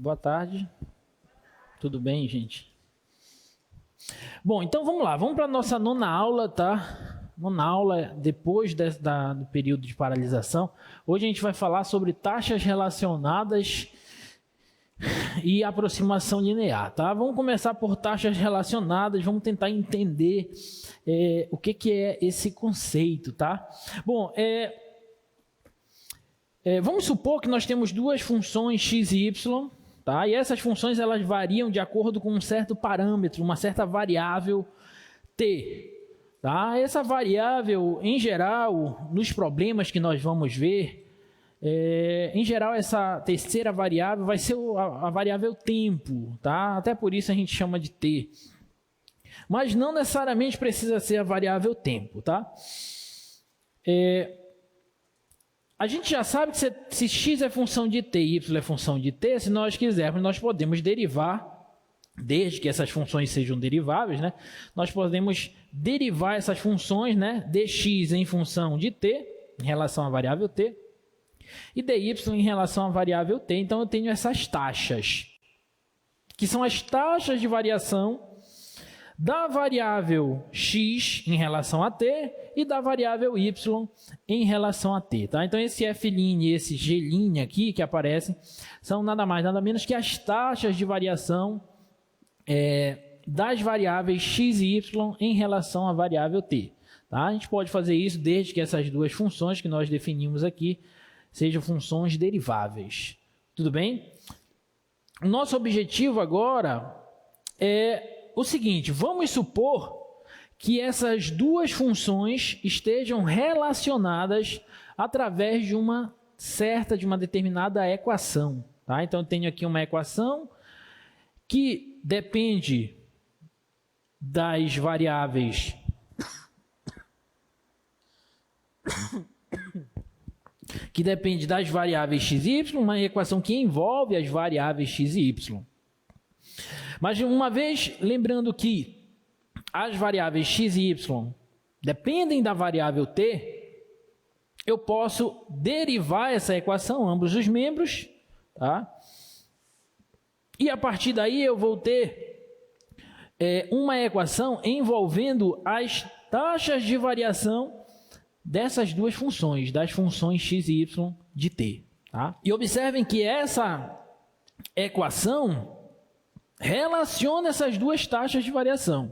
Boa tarde. Tudo bem, gente? Bom, então vamos lá. Vamos para a nossa nona aula, tá? Nona aula depois do período de paralisação. Hoje a gente vai falar sobre taxas relacionadas e aproximação linear, tá? Vamos começar por taxas relacionadas. Vamos tentar entender o que é esse conceito, tá? Bom, vamos supor que nós temos duas funções x e y, tá? E essas funções elas variam de acordo com um certo parâmetro, uma certa variável t. Tá? Essa variável, em geral, nos problemas que nós vamos ver, em geral essa terceira variável vai ser a variável tempo. Tá? Até por isso a gente chama de t. Mas não necessariamente precisa ser a variável tempo. Tá? A gente já sabe que se x é função de t e y é função de t, se nós quisermos, nós podemos derivar, desde que essas funções sejam deriváveis, né? Nós podemos derivar essas funções, né? Dx em função de t, em relação à variável t, e dy em relação à variável t. Então, eu tenho essas taxas, que são as taxas de variação da variável x em relação a t e da variável y em relação a t. Tá? Então, esse f' e esse g' aqui que aparecem são nada mais, nada menos que as taxas de variação das variáveis x e y em relação à variável t. Tá? A gente pode fazer isso desde que essas duas funções que nós definimos aqui sejam funções deriváveis. Tudo bem? O nosso objetivo agora é o seguinte: vamos supor que essas duas funções estejam relacionadas através de uma determinada equação. Tá? Então, eu tenho aqui uma equação que depende das variáveis x e y, uma equação que envolve as variáveis x e y. Mas, uma vez, lembrando que as variáveis x e y dependem da variável t, eu posso derivar essa equação, ambos os membros, tá? E a partir daí eu vou ter uma equação envolvendo as taxas de variação dessas duas funções, das funções x e y de t. Tá? E observem que essa equação relaciona essas duas taxas de variação.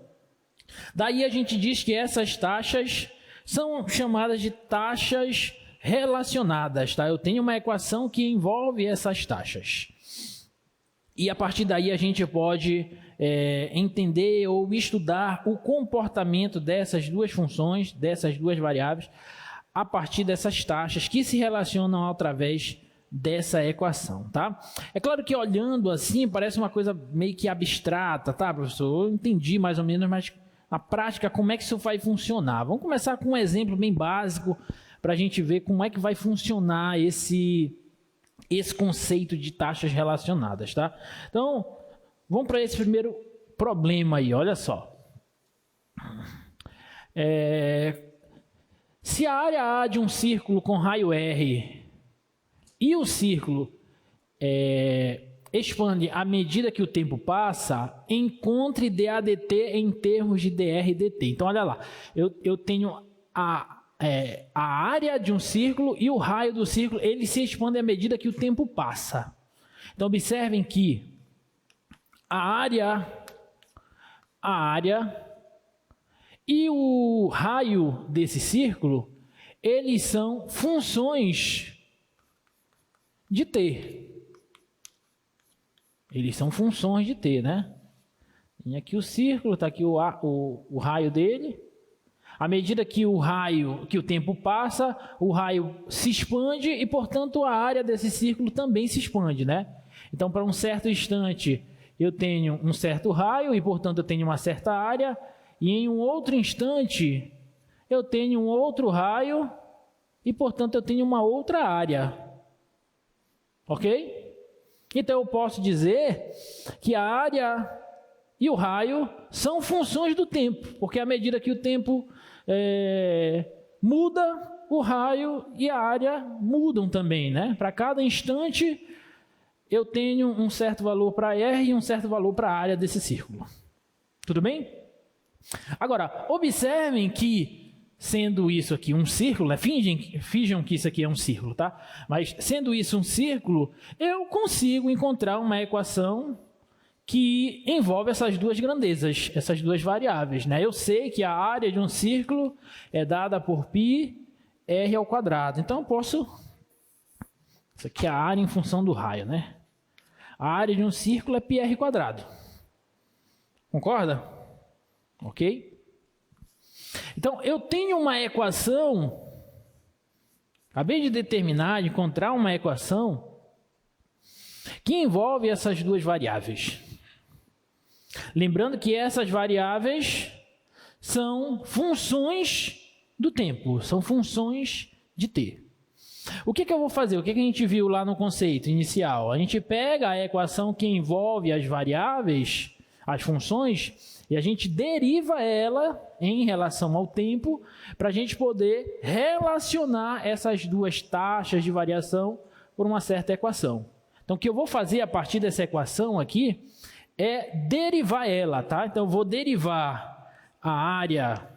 Daí a gente diz que essas taxas são chamadas de taxas relacionadas. Tá? Eu tenho uma equação que envolve essas taxas. E a partir daí a gente pode entender ou estudar o comportamento dessas duas funções, dessas duas variáveis, a partir dessas taxas que se relacionam através dessa equação, tá? É claro que olhando assim parece uma coisa meio que abstrata, tá, professor? Eu entendi mais ou menos, mas na prática como é que isso vai funcionar? Vamos começar com um exemplo bem básico para a gente ver como é que vai funcionar esse conceito de taxas relacionadas, tá? Então, vamos para esse primeiro problema aí, olha só. Se a área A de um círculo com raio R e o círculo expande à medida que o tempo passa, encontre dA dt em termos de dr e dt. Então, olha lá, eu tenho a área de um círculo e o raio do círculo, ele se expande à medida que o tempo passa. Então, observem que a área e o raio desse círculo, eles são funções de t. Eles são funções de t, né? Tem aqui o círculo, está aqui o raio dele. À medida que o tempo passa, o raio se expande e, portanto, a área desse círculo também se expande, né? Então, para um certo instante, eu tenho um certo raio e, portanto, eu tenho uma certa área. E em um outro instante, eu tenho um outro raio e, portanto, eu tenho uma outra área. Ok? Então, eu posso dizer que a área e o raio são funções do tempo, porque à medida que o tempo muda, o raio e a área mudam também, né? Para cada instante, eu tenho um certo valor para R e um certo valor para a área desse círculo. Tudo bem? Agora, observem que, sendo isso aqui um círculo, né? Finjam que isso aqui é um círculo, tá? Mas, sendo isso um círculo, eu consigo encontrar uma equação que envolve essas duas grandezas, essas duas variáveis, né? Eu sei que a área de um círculo é dada por π r ao quadrado. Então, eu posso... Isso aqui é a área em função do raio, né? A área de um círculo é πr quadrado. Concorda? Ok? Então, eu tenho uma equação, acabei de determinar, de encontrar uma equação que envolve essas duas variáveis. Lembrando que essas variáveis são funções do tempo, são funções de t. O que eu vou fazer? O que a gente viu lá no conceito inicial? A gente pega a equação que envolve as variáveis, as funções, e a gente deriva ela em relação ao tempo para a gente poder relacionar essas duas taxas de variação por uma certa equação. Então, o que eu vou fazer a partir dessa equação aqui é derivar ela, tá? Então, eu vou derivar a área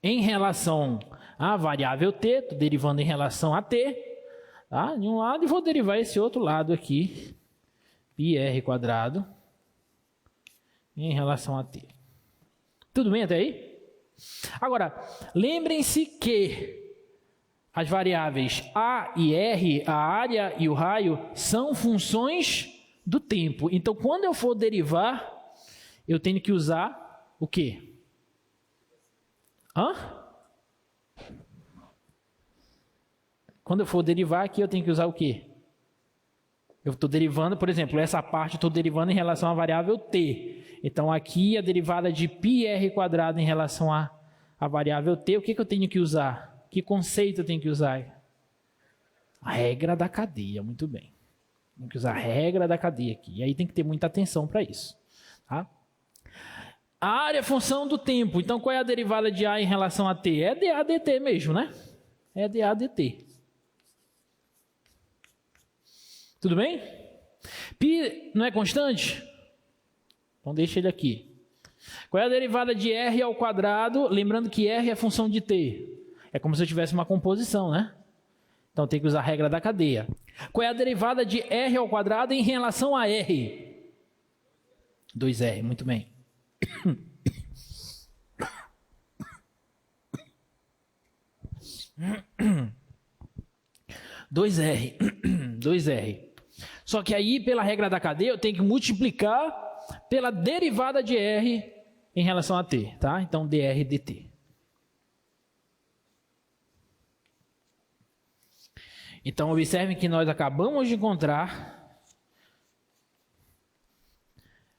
em relação à variável t, estou derivando em relação a t, tá? De um lado, e vou derivar esse outro lado aqui, πr quadrado, em relação a t. Tudo bem até aí? Agora, lembrem-se que as variáveis a e r, a área e o raio, são funções do tempo. Então, quando eu for derivar, eu tenho que usar o quê? Quando eu for derivar aqui, eu tenho que usar o quê? Eu estou derivando, por exemplo, essa parte eu estou derivando em relação à variável t. Então, aqui a derivada de πr quadrado em relação à variável t, o que eu tenho que usar? Que conceito eu tenho que usar? A regra da cadeia, muito bem. Tem que usar a regra da cadeia aqui. E aí tem que ter muita atenção para isso. Tá? A área é função do tempo. Então, qual é a derivada de A em relação a t? É dA dt mesmo, né? É dA dt. Tudo bem? Π não é constante? Então, deixa ele aqui. Qual é a derivada de R ao quadrado? Lembrando que R é função de t. É como se eu tivesse uma composição, né? Então, tem que usar a regra da cadeia. Qual é a derivada de R ao quadrado em relação a R? 2R, muito bem. 2R. Só que aí, pela regra da cadeia, eu tenho que multiplicar pela derivada de R em relação a t, tá? Então, dr dt. Então, observem que nós acabamos de encontrar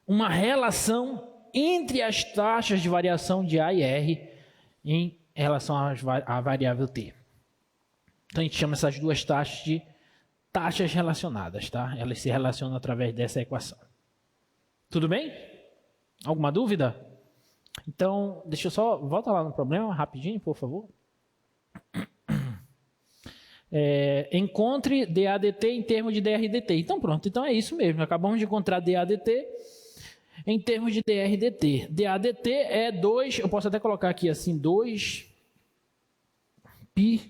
uma relação entre as taxas de variação de A e R em relação à variável t. Então, a gente chama essas duas taxas de taxas relacionadas, tá? Elas se relacionam através dessa equação. Tudo bem? Alguma dúvida? Então, deixa eu só... Volta lá no problema, rapidinho, por favor. Encontre dA dt em termos de dr dt. Então, pronto. Então, é isso mesmo. Acabamos de encontrar dA dt em termos de dr dt. dA dt é 2... Eu posso até colocar aqui assim, 2 π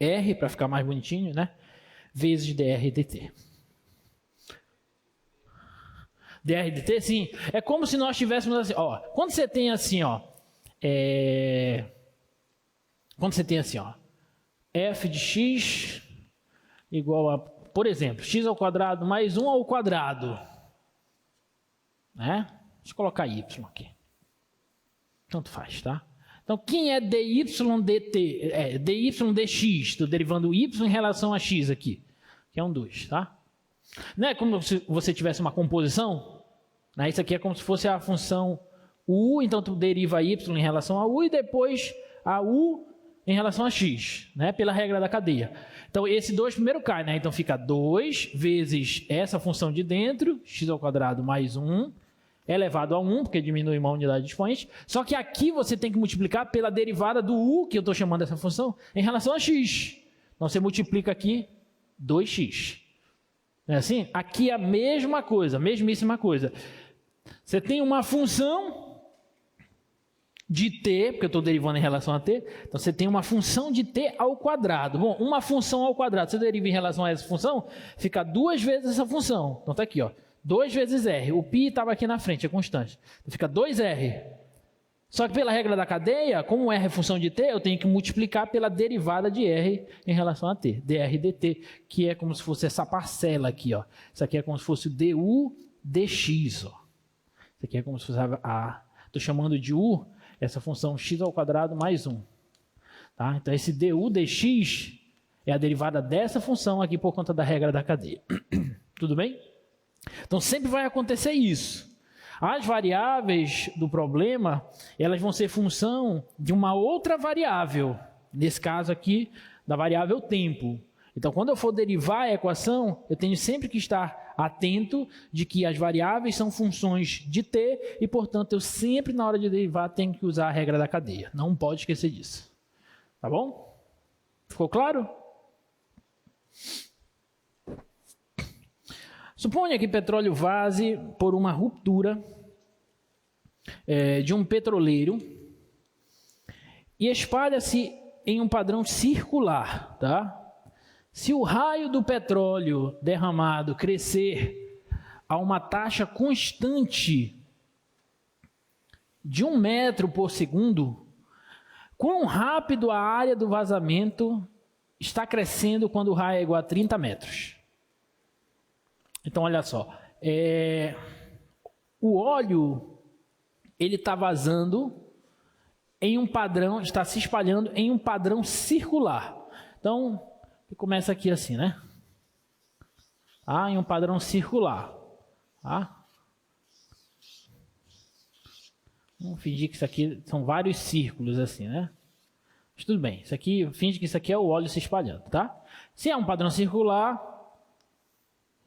r, para ficar mais bonitinho, né? Vezes dr dt. dr dt, sim. É como se nós tivéssemos assim, ó. Quando você tem assim, ó. Quando você tem assim, ó. F de x igual a, por exemplo, x ao quadrado mais 1 ao quadrado. Né? Deixa eu colocar y aqui. Tanto faz, tá? Então, quem é dy dt? Dy dx. Estou derivando y em relação a x aqui. Que é um 2, tá? Não é como se você tivesse uma composição? Né? Isso aqui é como se fosse a função u, então tu deriva y em relação a u e depois a u em relação a x, né? Pela regra da cadeia. Então, esse 2 primeiro cai, né? Então, fica 2 vezes essa função de dentro, x ao quadrado mais 1, elevado a 1, porque diminui uma unidade de expoente. Só que aqui você tem que multiplicar pela derivada do u, que eu estou chamando dessa função, em relação a x. Então, você multiplica aqui 2x. Não é assim? Aqui é a mesma coisa, mesmíssima coisa. Você tem uma função de t, porque eu estou derivando em relação a t, então você tem uma função de t ao quadrado. Bom, uma função ao quadrado, você deriva em relação a essa função, fica 2 vezes essa função. Então está aqui, ó, 2 vezes r. O π estava aqui na frente, é constante. Então fica 2r. Só que pela regra da cadeia, como r é função de t, eu tenho que multiplicar pela derivada de r em relação a t, dr dt, que é como se fosse essa parcela aqui, ó. Isso aqui é como se fosse o du dx, ó. Isso aqui é como se fosse estou chamando de u, essa função x ao quadrado mais 1. Tá? Então esse du dx é a derivada dessa função aqui por conta da regra da cadeia. Tudo bem? Então sempre vai acontecer isso. As variáveis do problema, elas vão ser função de uma outra variável. Nesse caso aqui, da variável tempo. Então, quando eu for derivar a equação, eu tenho sempre que estar atento de que as variáveis são funções de t e, portanto, eu sempre, na hora de derivar, tenho que usar a regra da cadeia. Não pode esquecer disso. Tá bom? Ficou claro? Suponha que petróleo vaze por uma ruptura de um petroleiro e espalha-se em um padrão circular, tá? Se o raio do petróleo derramado crescer a uma taxa constante de 1 metro por segundo, quão rápido a área do vazamento está crescendo quando o raio é igual a 30 metros? Então, olha só, o óleo, ele está vazando em um padrão, está se espalhando em um padrão circular. Então, começa aqui assim, né? Em um padrão circular. Tá? Vamos fingir que isso aqui são vários círculos assim, né? Mas tudo bem, isso aqui, finge que isso aqui é o óleo se espalhando, tá? Se é um padrão circular,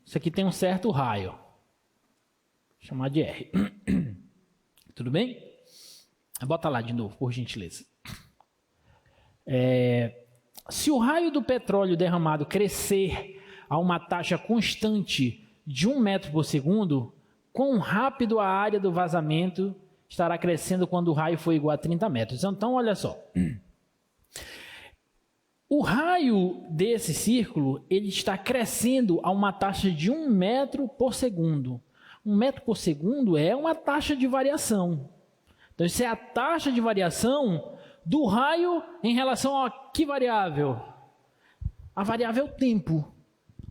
isso aqui tem um certo raio. Vou chamar de R. Tudo bem? Bota lá de novo, por gentileza. Se o raio do petróleo derramado crescer a uma taxa constante de 1 metro por segundo, quão rápido a área do vazamento estará crescendo quando o raio for igual a 30 metros? Então, olha só. O raio desse círculo, ele está crescendo a uma taxa de 1 metro por segundo. 1 metro por segundo é uma taxa de variação. Então, isso é a taxa de variação do raio em relação a que variável? A variável tempo.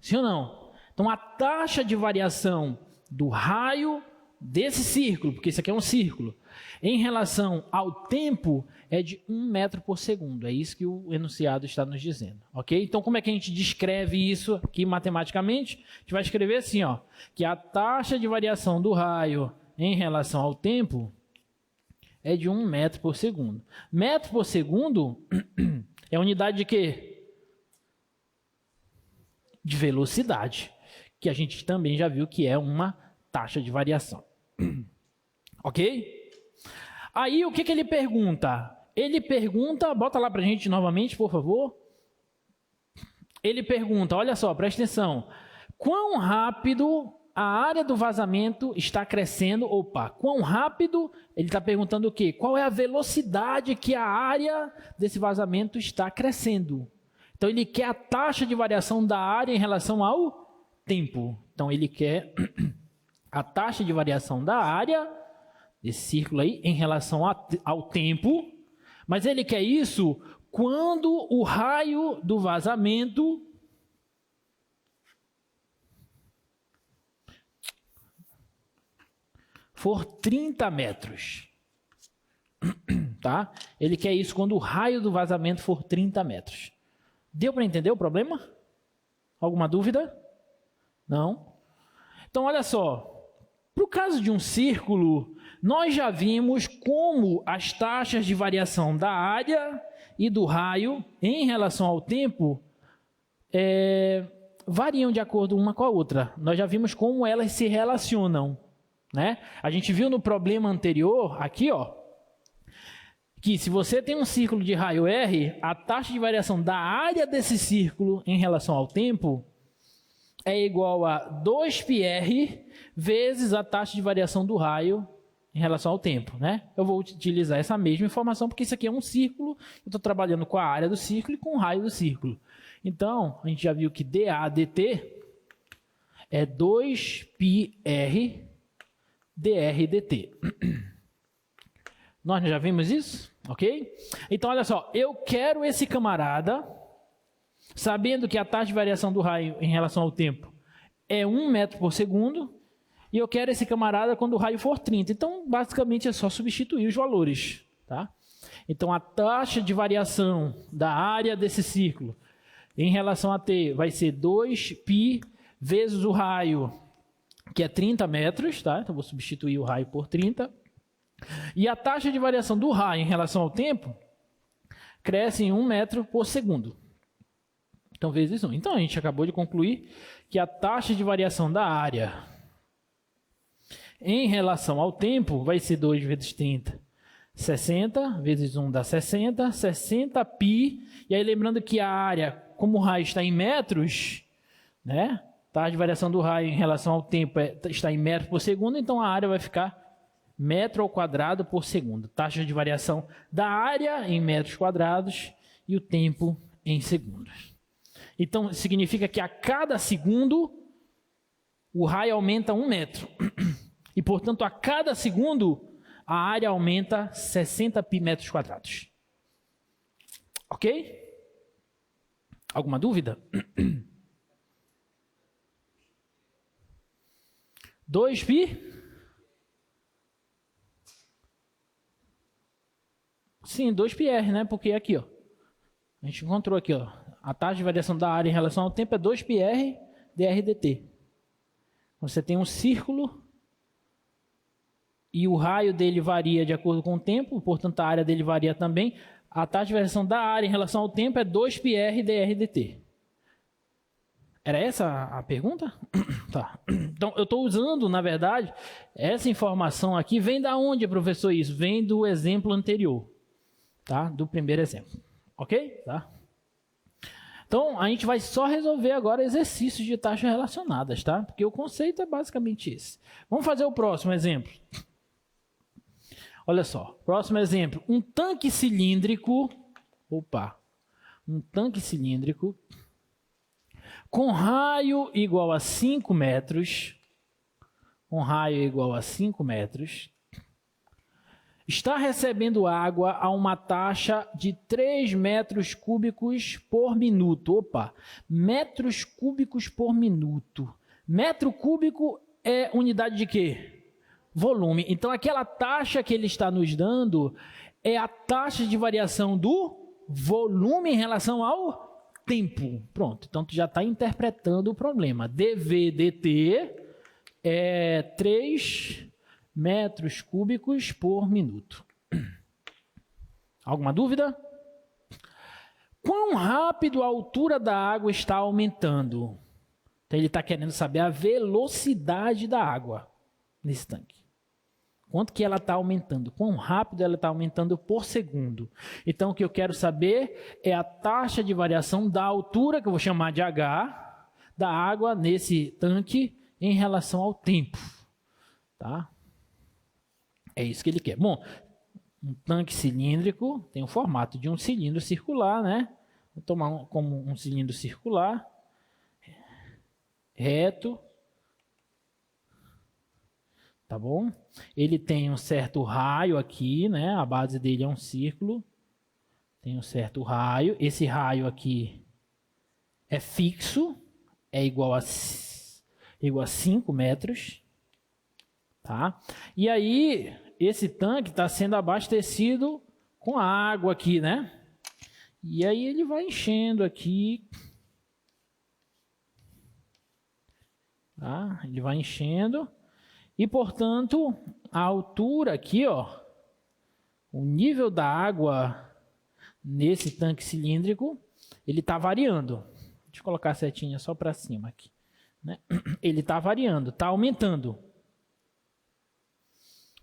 Sim ou não? Então, a taxa de variação do raio desse círculo, porque isso aqui é um círculo, em relação ao tempo é de 1 metro por segundo. É isso que o enunciado está nos dizendo. Ok? Então, como é que a gente descreve isso aqui matematicamente? A gente vai escrever assim, ó, que a taxa de variação do raio em relação ao tempo é de 1 metro por segundo. Metro por segundo é unidade de quê? De velocidade, que a gente também já viu que é uma taxa de variação. Ok? Aí, o que ele pergunta? Ele pergunta, bota lá para a gente novamente, por favor. Ele pergunta, olha só, presta atenção. Quão rápido a área do vazamento está crescendo? Quão rápido? Ele está perguntando o quê? Qual é a velocidade que a área desse vazamento está crescendo? Então, ele quer a taxa de variação da área em relação ao tempo. Então, ele quer a taxa de variação da área desse círculo aí em relação ao tempo, mas ele quer isso quando o raio do vazamento for 30 metros. Tá? Ele quer isso quando o raio do vazamento for 30 metros. Deu para entender o problema? Alguma dúvida? Não? Então, olha só. Para o caso de um círculo, nós já vimos como as taxas de variação da área e do raio em relação ao tempo variam de acordo uma com a outra. Nós já vimos como elas se relacionam, né? A gente viu no problema anterior, aqui, ó, que se você tem um círculo de raio R, a taxa de variação da área desse círculo em relação ao tempo é igual a 2πr vezes a taxa de variação do raio em relação ao tempo, né? Eu vou utilizar essa mesma informação porque isso aqui é um círculo, eu estou trabalhando com a área do círculo e com o raio do círculo. Então, a gente já viu que dA dt é 2πr dr dt. Nós já vimos isso? Ok? Então, olha só, eu quero esse camarada, sabendo que a taxa de variação do raio em relação ao tempo é 1 metro por segundo, e eu quero esse camarada quando o raio for 30. Então, basicamente, é só substituir os valores. Tá? Então, a taxa de variação da área desse círculo em relação a t vai ser 2π vezes o raio, que é 30 metros. Tá? Então, vou substituir o raio por 30. E a taxa de variação do raio em relação ao tempo cresce em 1 metro por segundo. Então, vezes 1. Então, a gente acabou de concluir que a taxa de variação da área em relação ao tempo vai ser 2 vezes 30. 60 vezes 1 dá 60. 60π. E aí, lembrando que a área, como o raio está em metros, né? A taxa de variação do raio em relação ao tempo está em metros por segundo, então a área vai ficar metro ao quadrado por segundo. Taxa de variação da área em metros quadrados e o tempo em segundos. Então, significa que a cada segundo o raio aumenta 1 metro. E, portanto, a cada segundo a área aumenta 60π metros quadrados. Ok? Alguma dúvida? 2π? Sim, 2πr, né? Porque aqui, ó, a gente encontrou aqui, ó, a taxa de variação da área em relação ao tempo é 2πr dr dt. Você tem um círculo e o raio dele varia de acordo com o tempo, portanto a área dele varia também. A taxa de variação da área em relação ao tempo é 2πr dr dt. Era essa a pergunta? Tá. Então, eu estou usando, na verdade, essa informação aqui vem da onde, professor? Isso vem do exemplo anterior, tá? Do primeiro exemplo, ok? Tá? Então, a gente vai só resolver agora exercícios de taxas relacionadas, tá? Porque o conceito é basicamente esse. Vamos fazer o próximo exemplo. Olha só, próximo exemplo. Um tanque cilíndrico, um tanque cilíndrico com raio igual a 5 metros, está recebendo água a uma taxa de 3 metros cúbicos por minuto. Metros cúbicos por minuto. Metro cúbico é unidade de quê? Volume. Então, aquela taxa que ele está nos dando é a taxa de variação do volume em relação ao tempo. Pronto, então tu já está interpretando o problema. dV dt é 3 metros cúbicos por minuto. Alguma dúvida? Quão rápido a altura da água está aumentando? Então ele está querendo saber a velocidade da água nesse tanque. Quanto que ela está aumentando? Quão rápido ela está aumentando por segundo? Então, o que eu quero saber é a taxa de variação da altura, que eu vou chamar de H, da água nesse tanque em relação ao tempo. Tá? É isso que ele quer. Bom, um tanque cilíndrico tem o formato de um cilindro circular, né? Vou tomar como um cilindro circular, reto. Tá bom? Ele tem um certo raio aqui, né? A base dele é um círculo. Tem um certo raio. Esse raio aqui é fixo. É igual a 5 metros. Tá? E aí, esse tanque está sendo abastecido com água aqui, né? E aí ele vai enchendo aqui. Tá? Ele vai enchendo. E, portanto, a altura aqui, ó, o nível da água nesse tanque cilíndrico, ele está variando. Deixa eu colocar a setinha só para cima aqui. Né? Ele está variando, está aumentando.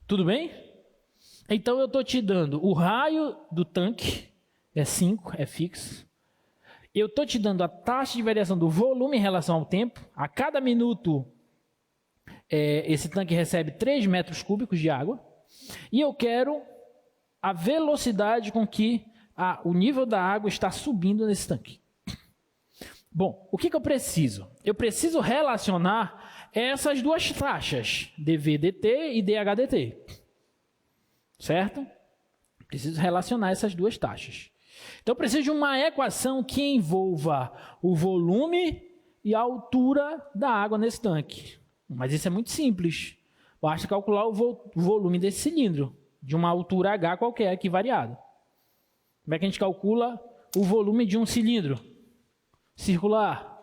Tudo bem? Então, eu estou te dando o raio do tanque, é 5, é fixo. eu estou te dando a taxa de variação do volume em relação ao tempo. A cada minuto, esse tanque recebe 3 metros cúbicos de água. E eu quero a velocidade com que o nível da água está subindo nesse tanque. Bom, o que eu preciso? Eu preciso relacionar essas duas taxas, dV/dt e dH/dt. Certo? Preciso relacionar essas duas taxas. Então, eu preciso de uma equação que envolva o volume e a altura da água nesse tanque. Mas isso é muito simples. Basta calcular o volume desse cilindro, de uma altura H qualquer, aqui variada. Como é que a gente calcula o volume de um cilindro circular?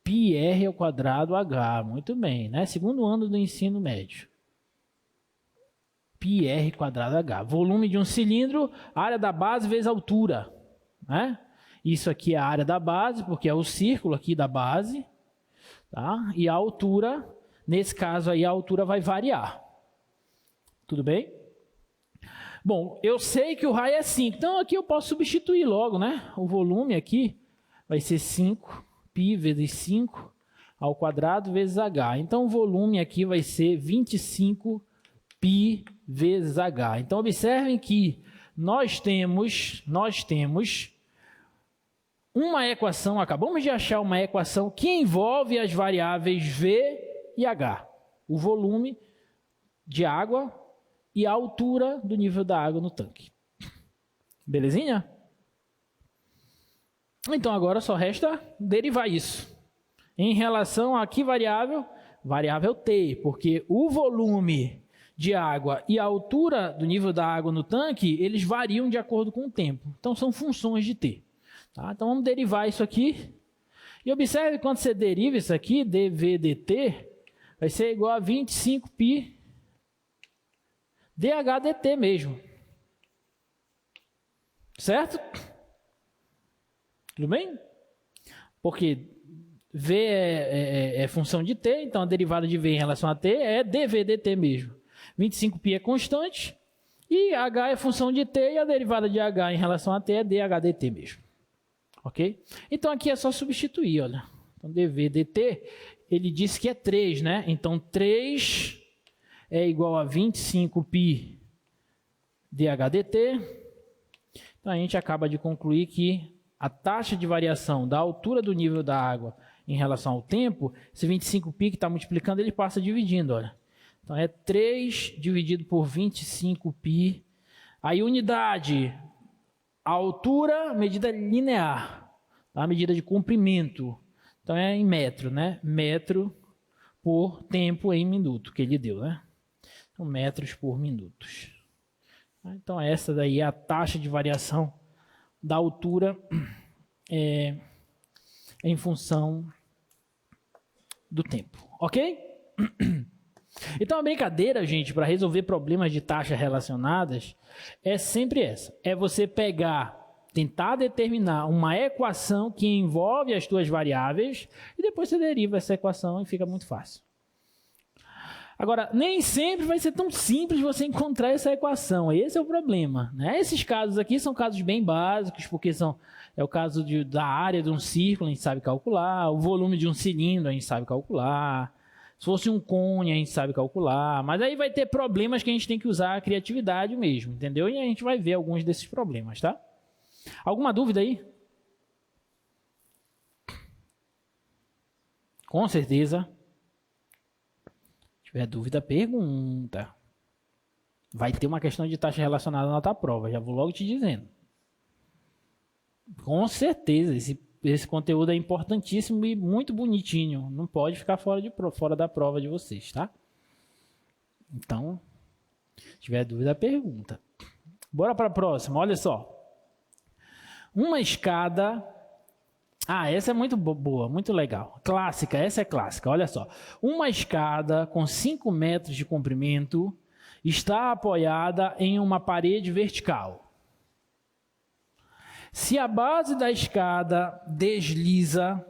πr ao quadrado H. Muito bem, né? Segundo ano do ensino médio. πr quadrado H. Volume de um cilindro, área da base vezes altura. Né? Isso aqui é a área da base, porque é o círculo aqui da base. Tá? E a altura, nesse caso aí, a altura vai variar. Tudo bem? Bom, eu sei que o raio é 5, então aqui eu posso substituir logo, né? O volume aqui vai ser 5 π vezes 5 ao quadrado vezes H. Então o volume aqui vai ser 25 π vezes H. Então observem que nós temos uma equação, acabamos de achar uma equação que envolve as variáveis V e H. O volume de água e a altura do nível da água no tanque. Belezinha? Então agora só resta derivar isso. Em relação a que variável? Variável T, porque o volume de água e a altura do nível da água no tanque, eles variam de acordo com o tempo. Então são funções de T. Tá? Então vamos derivar isso aqui. E observe quando você deriva isso aqui, dV/dt, vai ser igual a 25 π dH/dt mesmo. Certo? Tudo bem? Porque V é função de t, então a derivada de V em relação a t é dV/dt mesmo. 25π é constante e h é função de t e a derivada de h em relação a t é dH/dt mesmo. Ok? Então aqui é só substituir, olha. Então dV/dt, ele disse que é 3, né? Então 3 é igual a 25π dH/dt. Então a gente acaba de concluir que a taxa de variação da altura do nível da água em relação ao tempo, esse 25π que está multiplicando, ele passa dividindo, olha. Então é 3 dividido por 25π. Aí unidade, a altura, medida linear, tá? Medida de comprimento. Então é em metro, né? Metro por tempo em minuto que ele deu, né? Então metros por minutos. Então essa daí é a taxa de variação da altura em função do tempo, ok? Então a brincadeira, gente, para resolver problemas de taxas relacionadas é sempre essa. É você tentar determinar uma equação que envolve as suas variáveis e depois você deriva essa equação e fica muito fácil. Agora, nem sempre vai ser tão simples você encontrar essa equação. Esse é o problema, né? Esses casos aqui são casos bem básicos, porque é o caso da área de um círculo, a gente sabe calcular, o volume de um cilindro, a gente sabe calcular. Se fosse um cone, a gente sabe calcular. Mas aí vai ter problemas que a gente tem que usar a criatividade mesmo, entendeu? E a gente vai ver alguns desses problemas, tá? Alguma dúvida aí? Com certeza. Se tiver dúvida, pergunta. Vai ter uma questão de taxa relacionada na tua prova, já vou logo te dizendo. Com certeza, esse conteúdo é importantíssimo e muito bonitinho. Não pode ficar fora da prova de vocês, tá? Então, se tiver dúvida, pergunta. Bora para a próxima, olha só. Uma escada... essa é muito boa, muito legal. Clássica, essa é clássica, olha só. Uma escada com 5 metros de comprimento está apoiada em uma parede vertical. Se a base da escada desliza,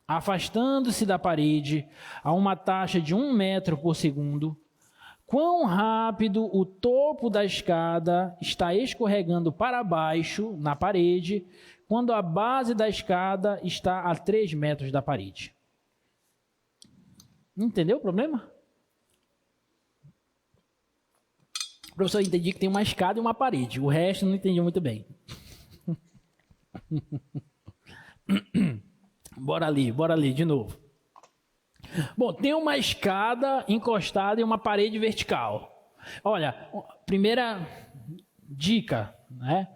afastando-se da parede a uma taxa de 1 metro por segundo, quão rápido o topo da escada está escorregando para baixo na parede quando a base da escada está a 3 metros da parede. Entendeu o problema? Professor, eu entendi que tem uma escada e uma parede. O resto não entendi muito bem. Bora ali de novo. Bom, tem uma escada encostada em uma parede vertical. Olha, primeira dica, né?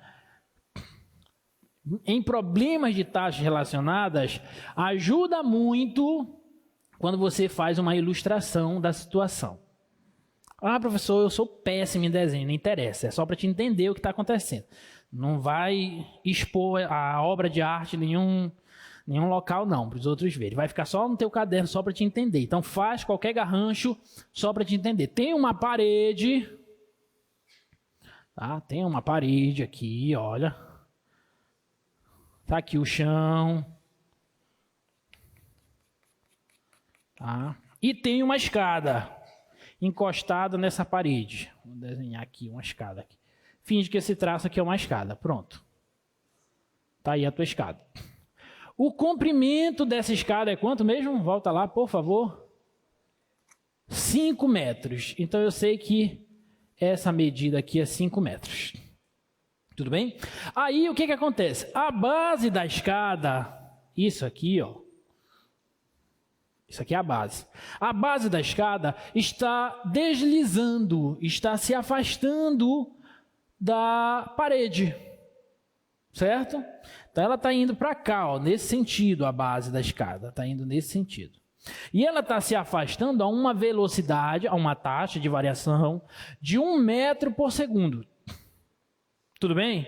Em problemas de taxas relacionadas, ajuda muito quando você faz uma ilustração da situação. Ah, professor, eu sou péssimo em desenho, não interessa, é só para te entender o que está acontecendo. Não vai expor a obra de arte em nenhum local, não, para os outros verem. Vai ficar só no teu caderno, só para te entender. Então, faz qualquer garrancho só para te entender. Tem uma parede, tá? Tem uma parede aqui, olha. Tá aqui o chão. Tá? E tem uma escada encostada nessa parede. Vou desenhar aqui uma escada. Aqui. Finge que esse traço aqui é uma escada. Pronto. Tá aí a tua escada. O comprimento dessa escada é quanto mesmo? Volta lá, por favor. 5 metros. Então, eu sei que essa medida aqui é 5 metros. Tudo bem? Aí, o que acontece? A base da escada, isso aqui, ó. Isso aqui é a base. A base da escada está deslizando, está se afastando da parede. Certo? Então, ela está indo para cá, ó, nesse sentido, a base da escada. Está indo nesse sentido. E ela está se afastando a uma velocidade, a uma taxa de variação de 1 metro por segundo. Tudo bem?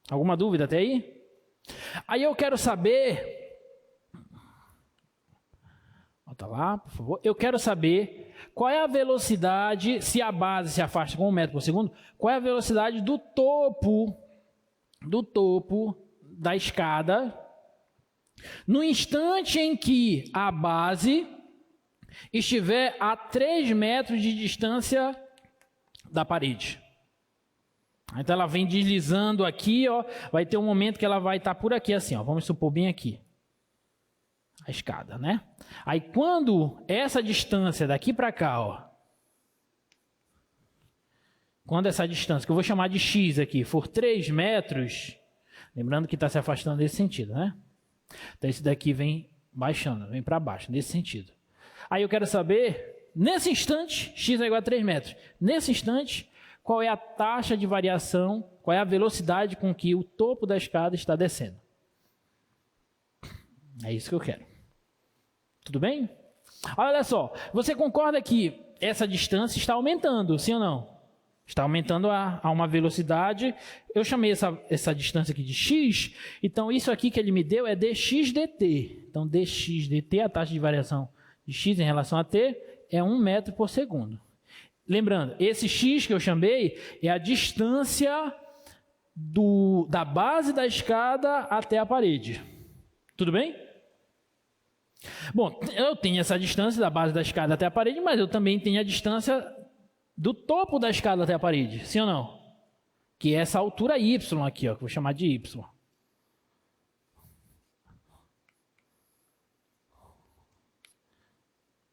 Alguma dúvida até aí? Aí eu quero saber... Volta lá, por favor. Eu quero saber qual é a velocidade, se a base se afasta com 1 metro por segundo, qual é a velocidade do topo da escada no instante em que a base estiver a 3 metros de distância da parede. Então ela vem deslizando aqui, ó, vai ter um momento que ela vai estar por aqui assim, ó, vamos supor bem aqui. A escada, né? Aí quando essa distância daqui para cá, ó, quando essa distância, que eu vou chamar de x aqui, for 3 metros, lembrando que está se afastando nesse sentido, né? Então esse daqui vem baixando, vem para baixo, nesse sentido. Aí eu quero saber, nesse instante, x é igual a 3 metros. Nesse instante, qual é a taxa de variação, qual é a velocidade com que o topo da escada está descendo. É isso que eu quero. Tudo bem? Olha só, você concorda que essa distância está aumentando, sim ou não? Está aumentando a uma velocidade. Eu chamei essa distância aqui de x, então isso aqui que ele me deu é dx dt. Então dx dt, a taxa de variação de x em relação a t, é 1 metro por segundo. Lembrando, esse x que eu chamei é a distância da base da escada até a parede. Tudo bem? Bom, eu tenho essa distância da base da escada até a parede, mas eu também tenho a distância do topo da escada até a parede, sim ou não? Que é essa altura y aqui, ó, que eu vou chamar de y.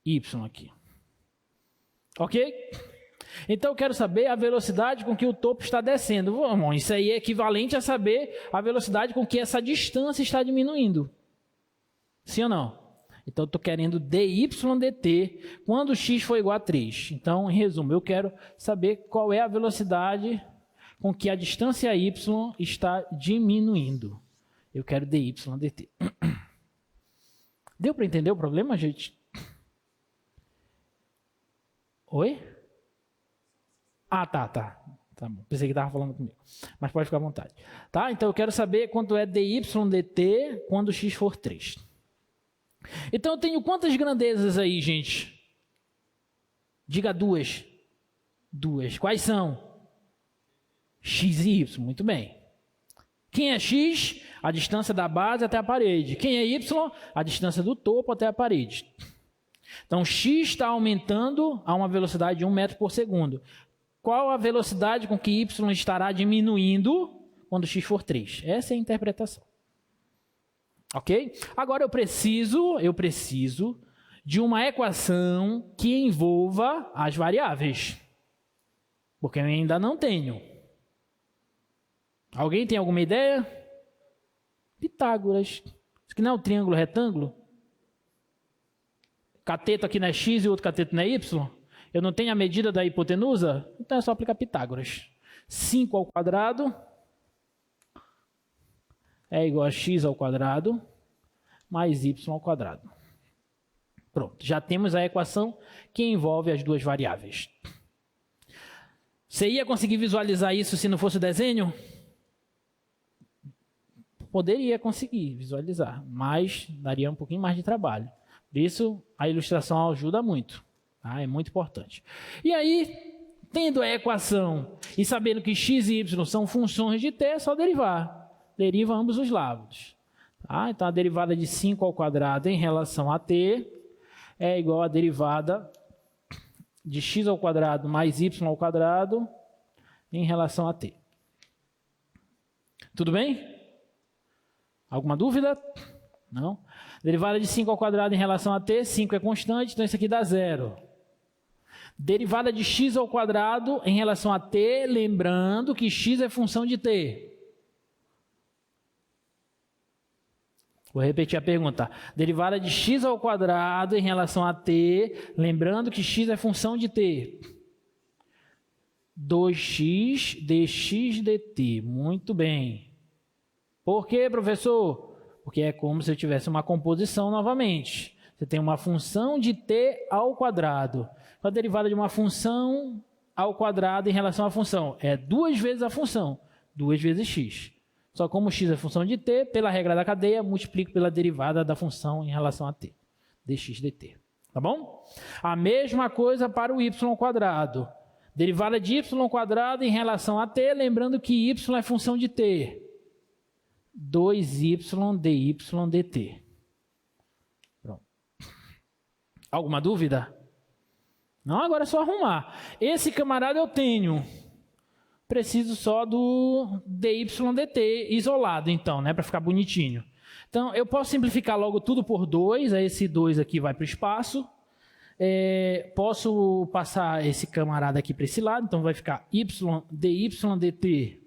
Y aqui. Ok? Então eu quero saber a velocidade com que o topo está descendo. Bom, isso aí é equivalente a saber a velocidade com que essa distância está diminuindo. Sim ou não? Então, eu estou querendo dy dt quando x for igual a 3. Então, em resumo, eu quero saber qual é a velocidade com que a distância y está diminuindo. Eu quero dy dt. Deu para entender o problema, gente? Oi? Ah, tá. Tá bom. Pensei que estava falando comigo. Mas pode ficar à vontade. Tá? Então, eu quero saber quanto é dy dt quando x for 3. Então, eu tenho quantas grandezas aí, gente? Diga duas. Quais são? X e Y. Muito bem. Quem é X? A distância da base até a parede. Quem é Y? A distância do topo até a parede. Então, x está aumentando a uma velocidade de 1 metro por segundo. Qual a velocidade com que y estará diminuindo quando x for 3? Essa é a interpretação. Ok? Agora eu preciso de uma equação que envolva as variáveis. Porque eu ainda não tenho. Alguém tem alguma ideia? Pitágoras. Isso aqui não é um triângulo retângulo? Cateto aqui não é x e o outro cateto não é y? Eu não tenho a medida da hipotenusa? Então é só aplicar Pitágoras. 5 ao quadrado é igual a x ao quadrado mais y ao quadrado. Pronto, já temos a equação que envolve as duas variáveis. Você ia conseguir visualizar isso se não fosse o desenho? Poderia conseguir visualizar, mas daria um pouquinho mais de trabalho. Por isso, a ilustração ajuda muito. Tá? É muito importante. E aí, tendo a equação e sabendo que x e y são funções de t, é só derivar. Deriva ambos os lados. Tá? Então, a derivada de 5 ao quadrado em relação a t é igual à derivada de x ao quadrado mais y ao quadrado em relação a t. Tudo bem? Alguma dúvida? Não? Derivada de 5 ao quadrado em relação a t, 5 é constante, então isso aqui dá 0. Derivada de x ao quadrado em relação a t, lembrando que x é função de t. Vou repetir a pergunta. Derivada de x ao quadrado em relação a t, lembrando que x é função de t. 2x dx dt. Muito bem. Por quê, professor? Porque é como se eu tivesse uma composição novamente. Você tem uma função de t ao quadrado. A derivada de uma função ao quadrado em relação à função é 2 vezes a função, 2 vezes x. Só como x é função de t, pela regra da cadeia, multiplico pela derivada da função em relação a t, dx dt. Tá bom? A mesma coisa para o y quadrado. Derivada de y quadrado em relação a t, lembrando que y é função de t. 2y dy dt. Pronto. Alguma dúvida? Não, agora é só arrumar. Esse camarada eu tenho. Preciso só do dy dt isolado, então, né, para ficar bonitinho. Então, eu posso simplificar logo tudo por 2. Aí esse 2 aqui vai para o espaço. Posso passar esse camarada aqui para esse lado. Então, vai ficar y dy dt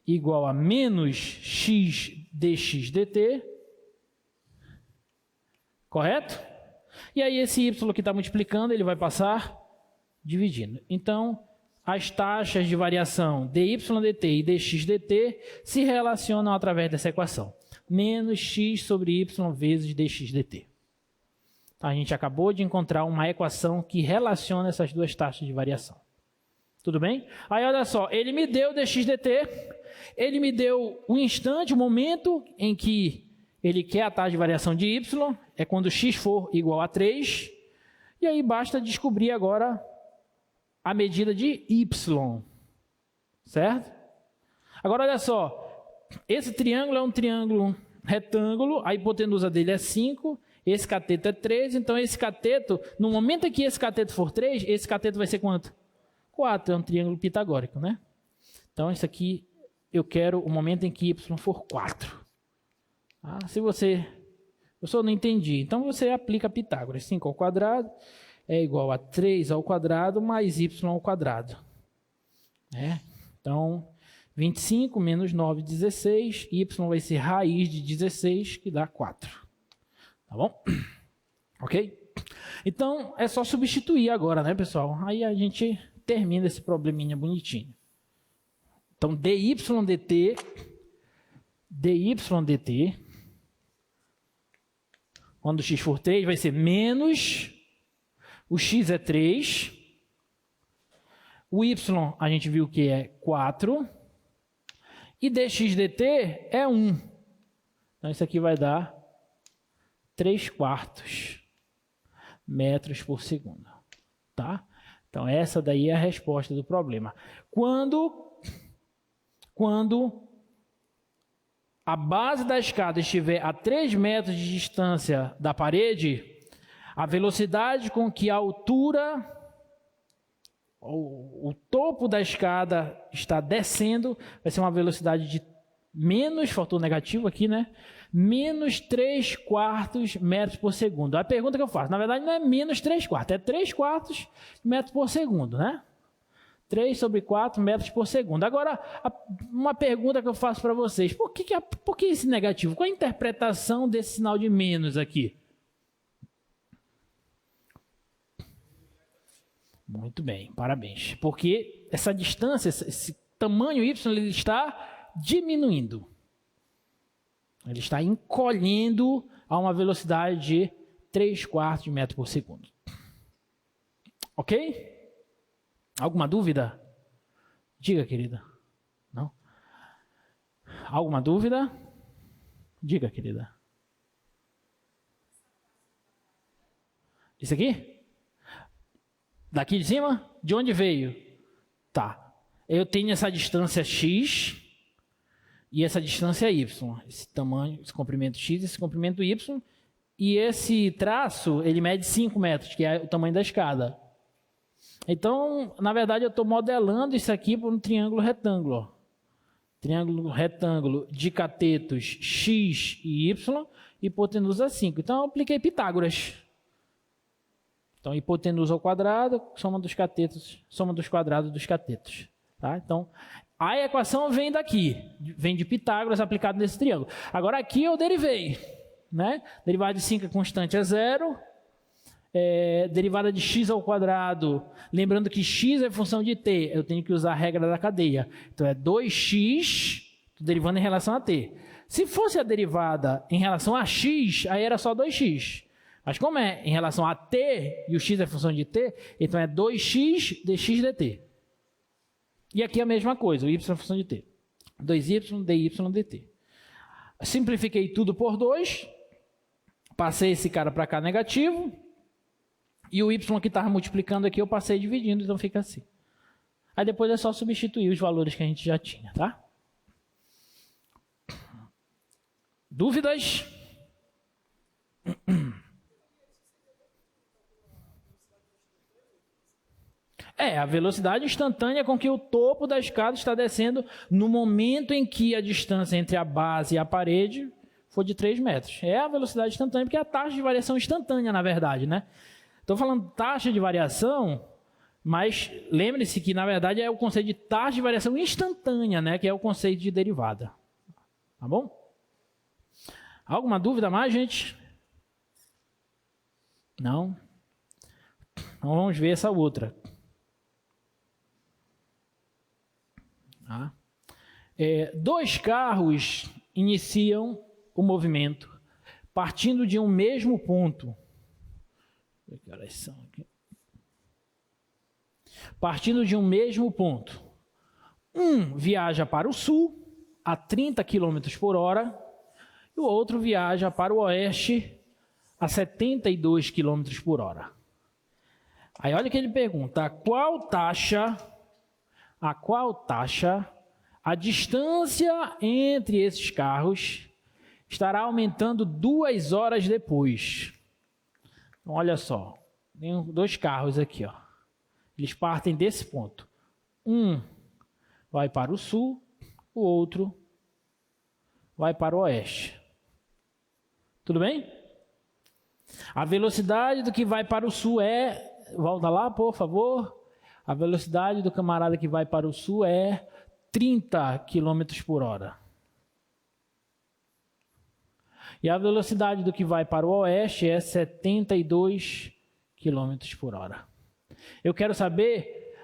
igual a menos x dx dt, correto? E aí esse y que está multiplicando, ele vai passar dividindo. Então, as taxas de variação dy dt e dx dt se relacionam através dessa equação. Menos x sobre y vezes dx dt. Então, a gente acabou de encontrar uma equação que relaciona essas duas taxas de variação. Tudo bem? Aí, olha só, ele me deu dx dt. Ele me deu um instante, um momento em que ele quer a taxa de variação de y, é quando x for igual a 3, e aí basta descobrir agora a medida de y, certo? Agora, olha só, esse triângulo é um triângulo retângulo, a hipotenusa dele é 5, esse cateto é 3, então esse cateto, no momento em que esse cateto for 3, esse cateto vai ser quanto? 4, é um triângulo pitagórico, né? Então, isso aqui eu quero o momento em que y for 4. Se você... Eu só não entendi. Então, você aplica Pitágoras. 5 ao quadrado é igual a 3 ao quadrado mais y ao quadrado. Então, 25 menos 9, 16. Y vai ser raiz de 16, que dá 4. Tá bom? Ok? Então, é só substituir agora, né, pessoal? Aí a gente termina esse probleminha bonitinho. Então, dy dt, quando x for 3, vai ser menos, o x é 3, o y a gente viu que é 4, e dx dt é 1. Então, isso aqui vai dar 3/4 metros por segundo. Tá? Então, essa daí é a resposta do problema. Quando a base da escada estiver a 3 metros de distância da parede, A velocidade com que a altura, o topo da escada está descendo, vai ser uma velocidade de menos, faltou negativo aqui, né? Menos 3/4 metros por segundo. A pergunta que eu faço, na verdade não é menos 3/4, é 3/4 metros por segundo, né? 3/4 metros por segundo. Agora, uma pergunta que eu faço para vocês, por que esse negativo? Qual a interpretação desse sinal de menos aqui? Muito bem, parabéns. Porque essa distância, esse tamanho y, ele está diminuindo. Ele está encolhendo a uma velocidade de 3/4 metros por segundo. Ok? Alguma dúvida? Diga, querida. Não? Alguma dúvida? Diga, querida. Isso aqui? Daqui de cima? De onde veio? Tá. Eu tenho essa distância x e essa distância y. Esse tamanho, esse comprimento x, esse comprimento y. E esse traço, ele mede 5 metros, que é o tamanho da escada. Então, na verdade, eu estou modelando isso aqui por um triângulo retângulo. Ó. Triângulo retângulo de catetos x e y, hipotenusa 5. Então, eu apliquei Pitágoras. Então, hipotenusa ao quadrado, soma dos quadrados dos catetos. Tá? Então, a equação vem daqui, vem de Pitágoras aplicado nesse triângulo. Agora, aqui eu derivei. Né? Derivada de 5 é constante, é 0. Derivada de x ao quadrado, lembrando que x é função de t, eu tenho que usar a regra da cadeia. Então, é 2x, estou derivando em relação a t. Se fosse a derivada em relação a x, aí era só 2x. Mas como é em relação a t, e o x é função de t, então é 2x dx dt. E aqui a mesma coisa, o y é função de t. 2y dy dt. Simplifiquei tudo por 2, passei esse cara para cá negativo, e o y que estava multiplicando aqui eu passei dividindo, então fica assim. Aí depois é só substituir os valores que a gente já tinha, tá? Dúvidas? A velocidade instantânea com que o topo da escada está descendo no momento em que a distância entre a base e a parede for de 3 metros. É a velocidade instantânea, porque é a taxa de variação instantânea, na verdade, né? Estou falando taxa de variação, mas lembre-se que, na verdade, é o conceito de taxa de variação instantânea, né? Que é o conceito de derivada. Tá bom? Alguma dúvida mais, gente? Não? Então vamos ver essa outra. Tá? Dois carros iniciam o movimento partindo de um mesmo ponto. Que horas são aqui? Partindo de um mesmo ponto. Um viaja para o sul a 30 km por hora e o outro viaja para o oeste a 72 km por hora. Aí olha que ele pergunta, a qual taxa a distância entre esses carros estará aumentando 2 horas depois. Então, olha só, tem 2 carros aqui, ó. Eles partem desse ponto. Um vai para o sul, o outro vai para o oeste. Tudo bem? A velocidade do que vai para o sul volta lá, por favor. A velocidade do camarada que vai para o sul é 30 km por hora. E a velocidade do que vai para o oeste é 72 km por hora. Eu quero saber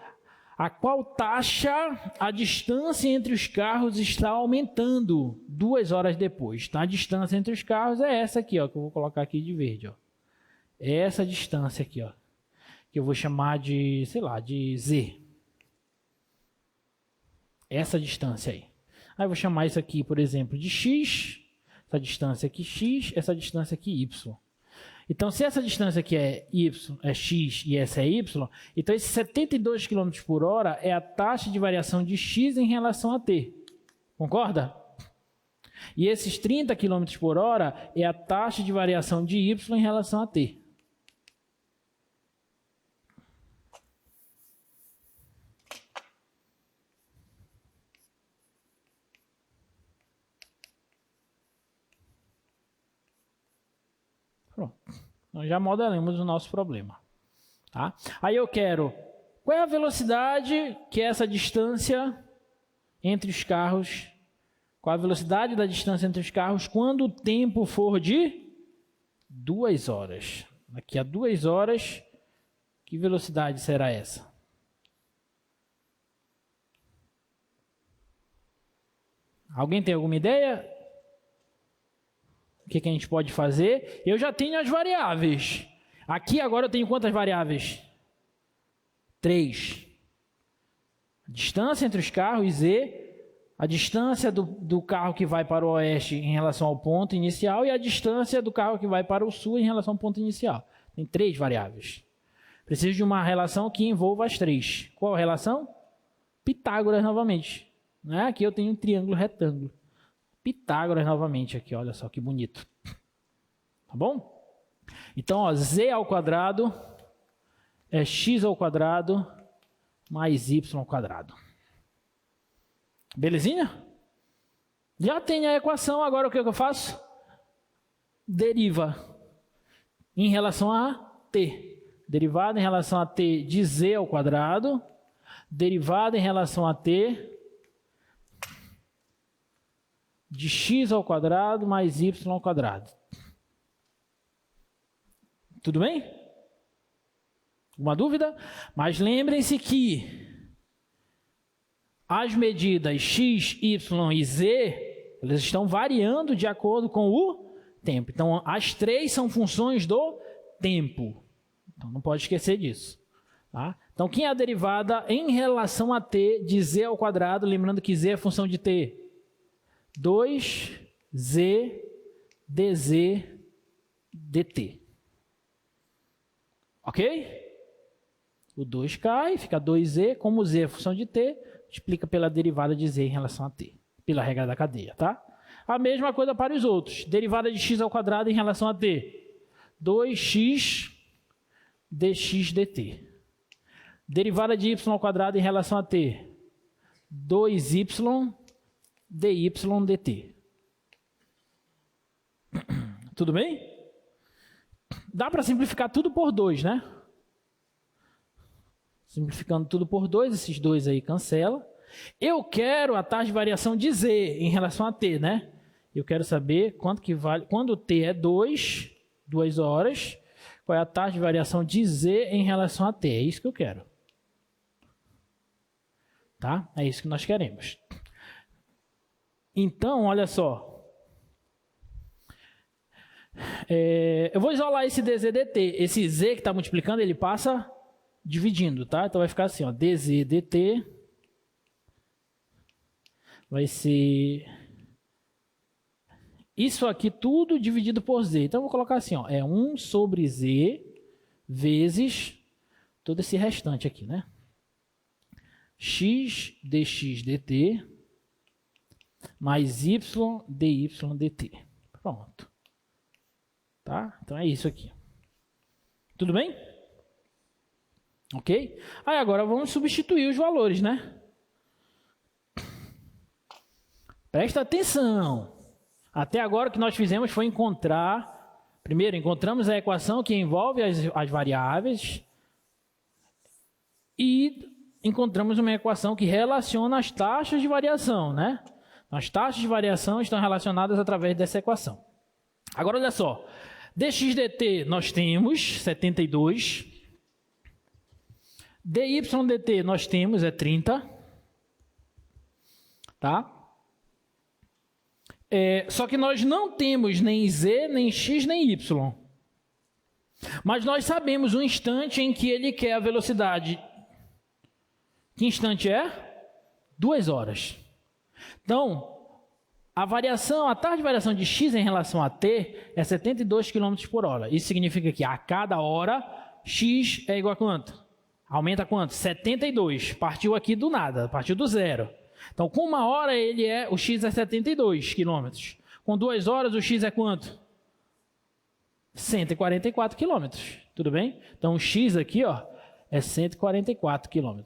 a qual taxa a distância entre os carros está aumentando 2 horas depois. Tá? A distância entre os carros é essa aqui, ó, que eu vou colocar aqui de verde. Ó. É essa distância aqui, ó, que eu vou chamar de, sei lá, de Z. Essa distância aí. Aí eu vou chamar isso aqui, por exemplo, de X. Essa distância aqui x, essa distância aqui y. Então, se essa distância aqui é x e essa é y, então esse 72 km por hora é a taxa de variação de x em relação a t. Concorda? E esses 30 km por hora é a taxa de variação de y em relação a t. Pronto. Nós já modelamos o nosso problema. Tá? Aí eu quero, qual é a velocidade que é essa distância entre os carros? Qual a velocidade da distância entre os carros quando o tempo for de 2 horas? Daqui a 2 horas, que velocidade será essa? Alguém tem alguma ideia? O que a gente pode fazer? Eu já tenho as variáveis. Aqui agora eu tenho quantas variáveis? 3. A distância entre os carros, Z, a distância do carro que vai para o oeste em relação ao ponto inicial e a distância do carro que vai para o sul em relação ao ponto inicial. Tem 3 variáveis. Preciso de uma relação que envolva as 3. Qual a relação? Pitágoras novamente. Né? Aqui eu tenho um triângulo retângulo. Pitágoras novamente aqui, olha só que bonito. Tá bom? Então, ó, z ao quadrado é x ao quadrado mais y ao quadrado. Belezinha? Já tem a equação, agora o que eu faço? Deriva em relação a t. Derivada em relação a t de z ao quadrado. Derivada em relação a t de x ao quadrado mais y ao quadrado. Tudo bem? Alguma dúvida? Mas lembrem-se que as medidas x, y e z, elas estão variando de acordo com o tempo. Então, as 3 são funções do tempo. Então, não pode esquecer disso. Tá? Então, quem é a derivada em relação a t de z ao quadrado? Lembrando que z é função de t. 2z dz dt. Ok? O 2 cai, fica 2z. Como z é função de t, multiplica pela derivada de z em relação a t. Pela regra da cadeia, tá? A mesma coisa para os outros. Derivada de x ao quadrado em relação a t. 2x dx dt. Derivada de y ao quadrado em relação a t. 2y dy dt. Tudo bem? Dá para simplificar tudo por 2, né? Simplificando tudo por 2, esses 2 aí cancela. Eu quero a taxa de variação de z em relação a t, né? Eu quero saber quanto que vale, quando t é 2 horas, qual é a taxa de variação de z em relação a t. É isso que eu quero. Tá? É isso que nós queremos. Então, olha só. Eu vou isolar esse dz dt. Esse z que está multiplicando, ele passa dividindo, tá? Então vai ficar assim, ó, dz dt vai ser isso aqui tudo dividido por z. Então eu vou colocar assim, ó, é 1 sobre z vezes todo esse restante aqui, né? X dx dt mais y dy dt. Pronto. Tá? Então é isso aqui. Tudo bem? Ok? Aí agora vamos substituir os valores, né? Presta atenção. Até agora o que nós fizemos foi encontrar... Primeiro, encontramos a equação que envolve as variáveis. E encontramos uma equação que relaciona as taxas de variação, né? As taxas de variação estão relacionadas através dessa equação. Agora, olha só. Dx dt nós temos 72. Dy dt nós temos é 30. Tá? Só que nós não temos nem z, nem x, nem y. Mas nós sabemos o instante em que ele quer a velocidade. Que instante é? 2 horas. Então, a taxa de variação de x em relação a t é 72 km por hora. Isso significa que a cada hora, x é igual a quanto? Aumenta quanto? 72. Partiu aqui do nada, partiu do zero. Então, com 1 hora, o x é 72 km. Com 2 horas, o x é quanto? 144 km. Tudo bem? Então, o x aqui, ó, é 144 km.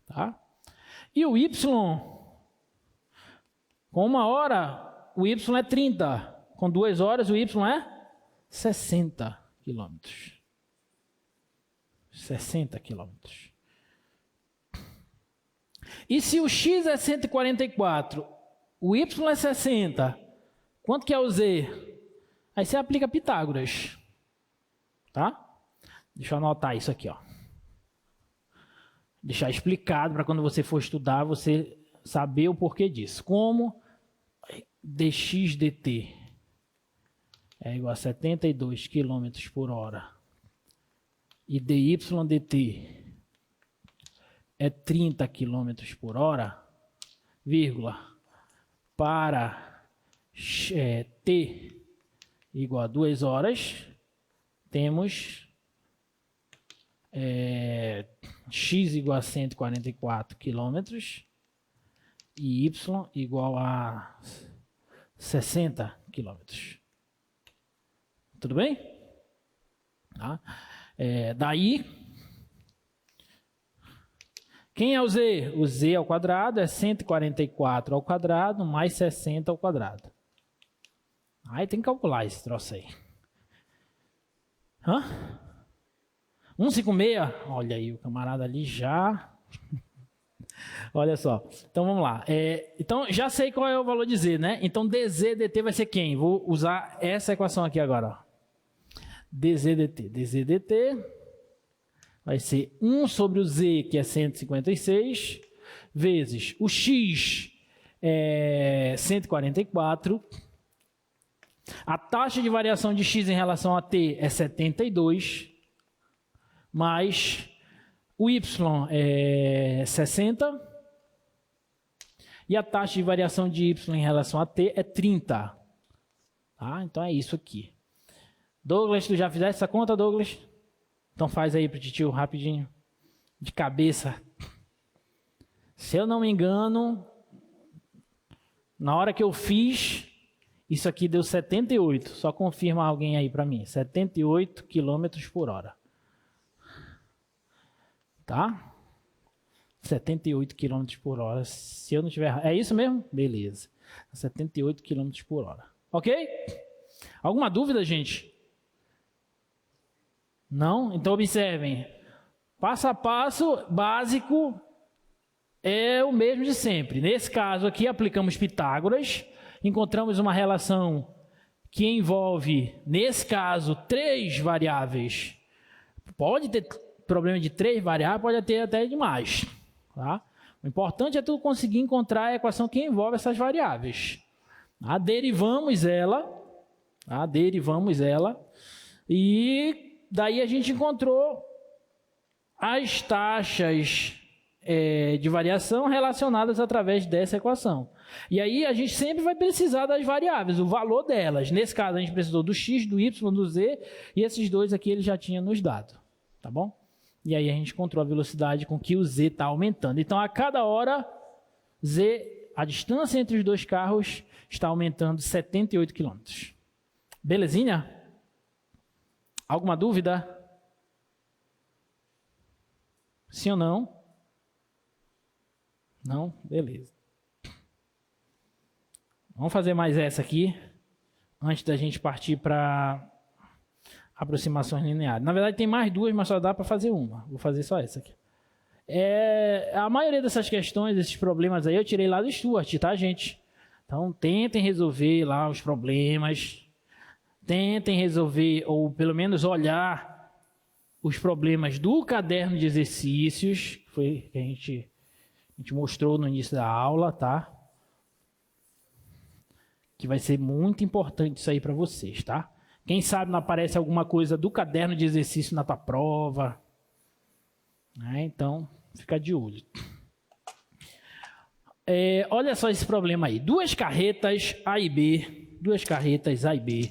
Tá? E o y, com 1 hora, o y é 30. com 2 horas, o Y é 60 quilômetros. 60 quilômetros. E se o X é 144, o Y é 60, quanto que é o Z? Aí você aplica Pitágoras. Tá? Deixa eu anotar isso aqui, ó. Deixar explicado para quando você for estudar, você saber o porquê disso. Como dx dt é igual a 72 km por hora e dy dt é 30 km por hora, vírgula, para t igual a 2 horas, temos x igual a 144 quilômetros e y igual a 60 quilômetros. Tudo bem? Tá? Daí, quem é o z? O z ao quadrado é 144 ao quadrado mais 60 ao quadrado. Aí tem que calcular esse troço aí. 156? Olha aí, o camarada ali já... Olha só. Então, vamos lá. Então, já sei qual é o valor de z, né? Então, dz dt vai ser quem? Vou usar essa equação aqui agora. Ó. dz dt. dz dt vai ser 1 sobre o z, que é 156, vezes o x, 144. A taxa de variação de x em relação a t é 72, mais o y é 60, e a taxa de variação de y em relação a t é 30. Tá? Então é isso aqui. Douglas, tu já fizeste essa conta, Douglas? Então faz aí para o titio rapidinho, de cabeça. Se eu não me engano, na hora que eu fiz, isso aqui deu 78. Só confirma alguém aí para mim. 78 km por hora. Tá? 78 km por hora. Se eu não tiver errado. É isso mesmo? Beleza. 78 km por hora. Ok? Alguma dúvida, gente? Não? Então observem. Passo a passo básico é o mesmo de sempre. Nesse caso aqui, aplicamos Pitágoras. Encontramos uma relação que envolve, nesse caso, 3 variáveis. Pode ter problema de 3 variáveis, pode ter até demais. Tá? O importante é tu conseguir encontrar a equação que envolve essas variáveis. Tá? Derivamos ela, e daí a gente encontrou as taxas de variação relacionadas através dessa equação. E aí a gente sempre vai precisar das variáveis, o valor delas. Nesse caso a gente precisou do x, do y, do z, e esses dois aqui ele já tinha nos dado. Tá bom? E aí a gente encontrou a velocidade com que o z está aumentando. Então a cada hora, a distância entre os dois carros está aumentando 78 km. Belezinha? Alguma dúvida? Sim ou não? Não? Beleza. Vamos fazer mais essa aqui, antes da gente partir para aproximações lineares. Na verdade, tem mais duas, mas só dá para fazer uma. Vou fazer só essa aqui. A maioria dessas questões, esses problemas aí, eu tirei lá do Stuart, tá, gente? Então, tentem resolver lá os problemas. Tentem resolver, ou pelo menos olhar os problemas do caderno de exercícios, que foi que a gente mostrou no início da aula, tá? Que vai ser muito importante isso aí para vocês, tá? Quem sabe não aparece alguma coisa do caderno de exercício na tua prova. Né? Então, fica de olho. Olha só esse problema aí. Duas carretas A e B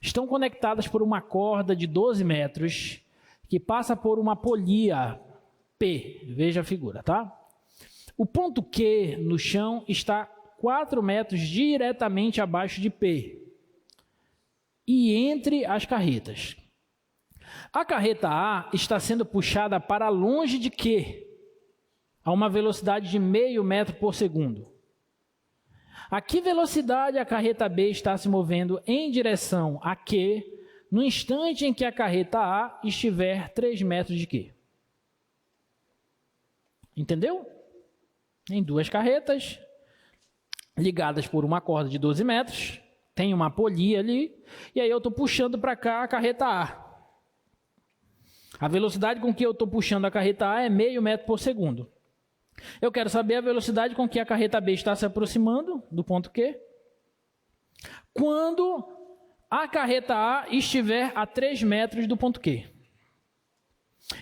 estão conectadas por uma corda de 12 metros que passa por uma polia P. Veja a figura, tá? O ponto Q no chão está 4 metros diretamente abaixo de P e entre as carretas. A carreta A está sendo puxada para longe de Q, a uma velocidade de 0,5 metro por segundo. A que velocidade a carreta B está se movendo em direção a Q no instante em que a carreta A estiver 3 metros de Q? Entendeu? Tem duas carretas ligadas por uma corda de 12 metros, tem uma polia ali, e aí eu estou puxando para cá a carreta A. A velocidade com que eu estou puxando a carreta A é meio metro por segundo. Eu quero saber a velocidade com que a carreta B está se aproximando do ponto Q quando a carreta A estiver a 3 metros do ponto Q.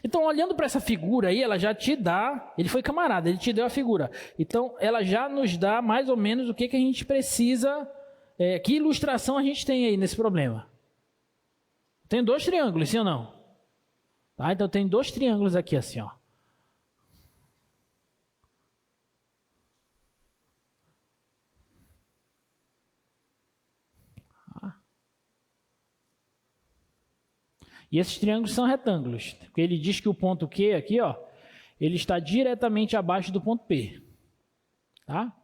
Então, olhando para essa figura aí, ela já te dá, ele foi camarada, ele te deu a figura. Então, ela já nos dá mais ou menos o que a gente precisa, que ilustração a gente tem aí nesse problema. Tem dois triângulos, sim ou não? Tá? Então, tem dois triângulos aqui assim, ó. E esses triângulos são retângulos, porque ele diz que o ponto Q aqui, ó, ele está diretamente abaixo do ponto P. Tá?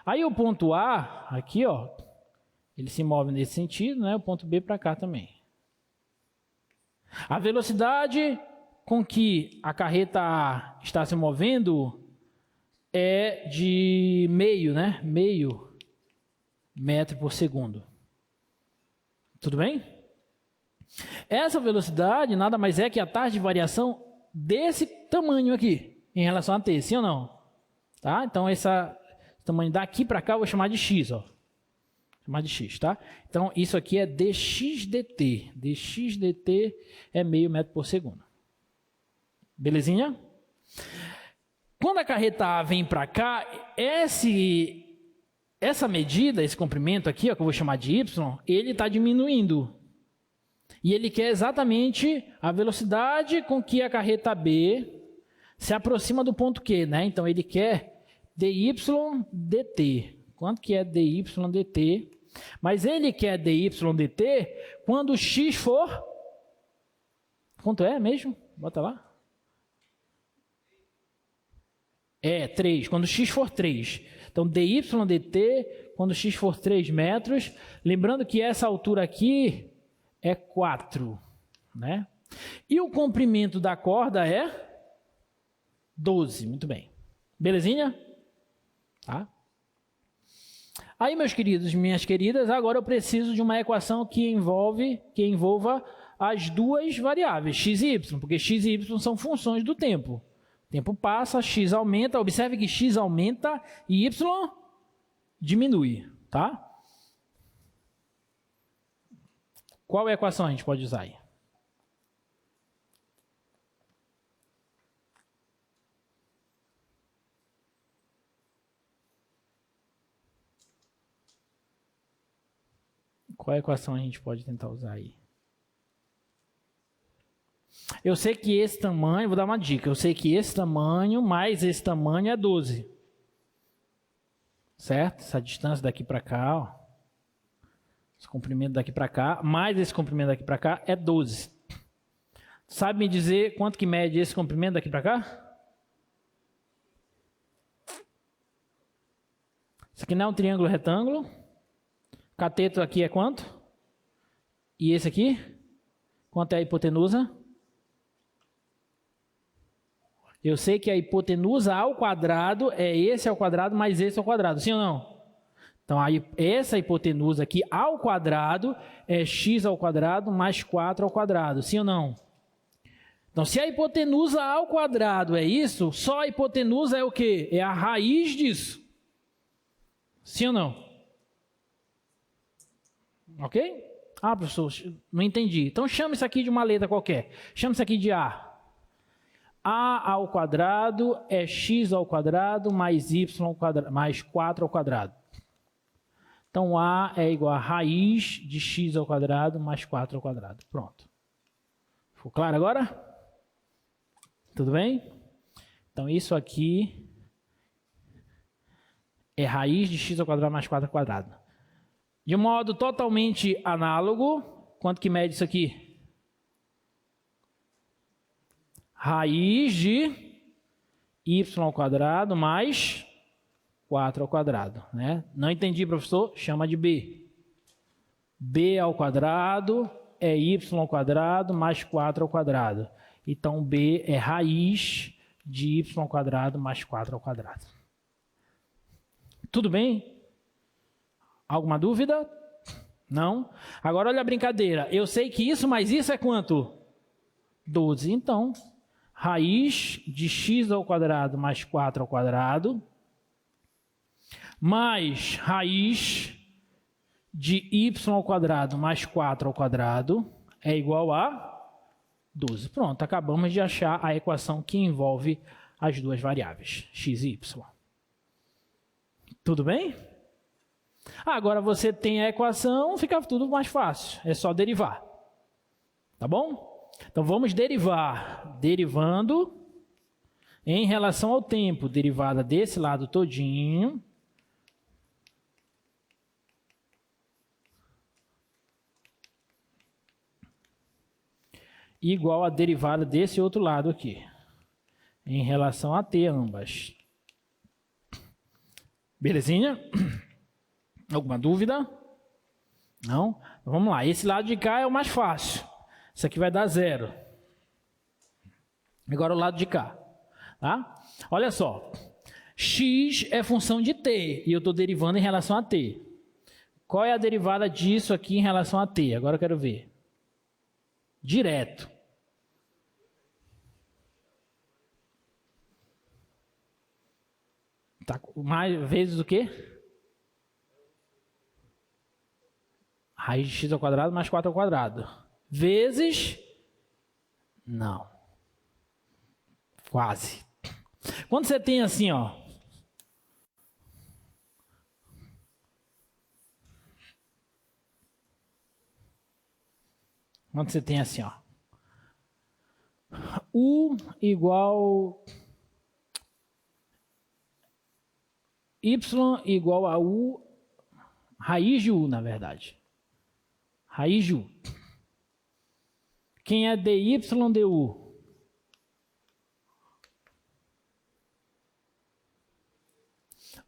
Aí o ponto A, aqui, ó, ele se move nesse sentido, né? O ponto B para cá também. A velocidade com que a carreta A está se movendo é de meio metro por segundo. Tudo bem? Essa velocidade nada mais é que a taxa de variação desse tamanho aqui, em relação a t, sim ou não? Tá? Então, esse tamanho daqui para cá eu vou chamar de x, ó. Chamar de x, tá? Então, isso aqui é dx dt. dx dt é meio metro por segundo. Belezinha? Quando a carreta A vem para cá, essa medida, esse comprimento aqui, ó, que eu vou chamar de y, ele está diminuindo. E ele quer exatamente a velocidade com que a carreta B se aproxima do ponto Q, né? Então, ele quer dy dt. Quanto que é dy dt? Mas ele quer dy dt quando o x for... Quanto é mesmo? Bota lá. É, 3. Quando o x for 3. Então, dy dt quando o x for 3 metros. Lembrando que essa altura aqui é 4, né? E o comprimento da corda é 12, muito bem. Belezinha? Tá? Aí, meus queridos, minhas queridas, agora eu preciso de uma equação que envolva as duas variáveis, x e y, porque x e y são funções do tempo. O tempo passa, x aumenta, observe que x aumenta e y diminui, tá? Qual equação a gente pode usar aí? Qual equação a gente pode tentar usar aí? Eu sei que esse tamanho, vou dar uma dica, eu sei que esse tamanho mais esse tamanho é 12. Certo? Essa distância daqui para cá, ó. Esse comprimento daqui para cá, mais esse comprimento daqui para cá é 12. Sabe me dizer quanto que mede esse comprimento daqui para cá? Isso aqui não é um triângulo retângulo. Cateto aqui é quanto? E esse aqui? Quanto é a hipotenusa? Eu sei que a hipotenusa ao quadrado é esse ao quadrado mais esse ao quadrado, sim ou não? Então, essa hipotenusa aqui ao quadrado é x ao quadrado mais 4 ao quadrado, sim ou não? Então, se a hipotenusa ao quadrado é isso, só a hipotenusa é o quê? É a raiz disso. Sim ou não? Ok? Ah, professor, não entendi. Então, chama isso aqui de uma letra qualquer. Chama isso aqui de A. A ao quadrado é x ao quadrado mais y ao quadrado, mais 4 ao quadrado. Então, A é igual a raiz de x ao quadrado mais 4 ao quadrado. Pronto. Ficou claro agora? Tudo bem? Então, isso aqui é raiz de x ao quadrado mais 4 ao quadrado. De modo totalmente análogo, quanto que mede isso aqui? Raiz de y ao quadrado mais 4 ao quadrado, né? Não entendi, professor? Chama de b. b ao quadrado é y ao quadrado mais 4 ao quadrado. Então, b é raiz de y ao quadrado mais 4 ao quadrado. Tudo bem? Alguma dúvida? Não? Agora, olha a brincadeira. Eu sei que isso mais isso é quanto? 12. Então, raiz de x ao quadrado mais 4 ao quadrado mais raiz de y ao quadrado mais 4 ao quadrado é igual a 12. Pronto, acabamos de achar a equação que envolve as duas variáveis, x e y. Tudo bem? Agora você tem a equação, fica tudo mais fácil, é só derivar. Tá bom? Então vamos derivar. Derivando em relação ao tempo, derivada desse lado todinho. Igual a derivada desse outro lado aqui, em relação a t ambas. Belezinha? Alguma dúvida? Não? Então, vamos lá, esse lado de cá é o mais fácil. Isso aqui vai dar 0. Agora o lado de cá. Tá? Olha só, x é função de t, e eu estou derivando em relação a t. Qual é a derivada disso aqui em relação a t? Agora eu quero ver. Direto. Tá, mais vezes o quê? Raiz de x ao quadrado mais 4 ao quadrado. Vezes... Não. Quase. Quando você tem assim, ó. Quando você tem assim, ó. U igual... Y igual a U, raiz de U, na verdade. Raiz de U. Quem é dy, du?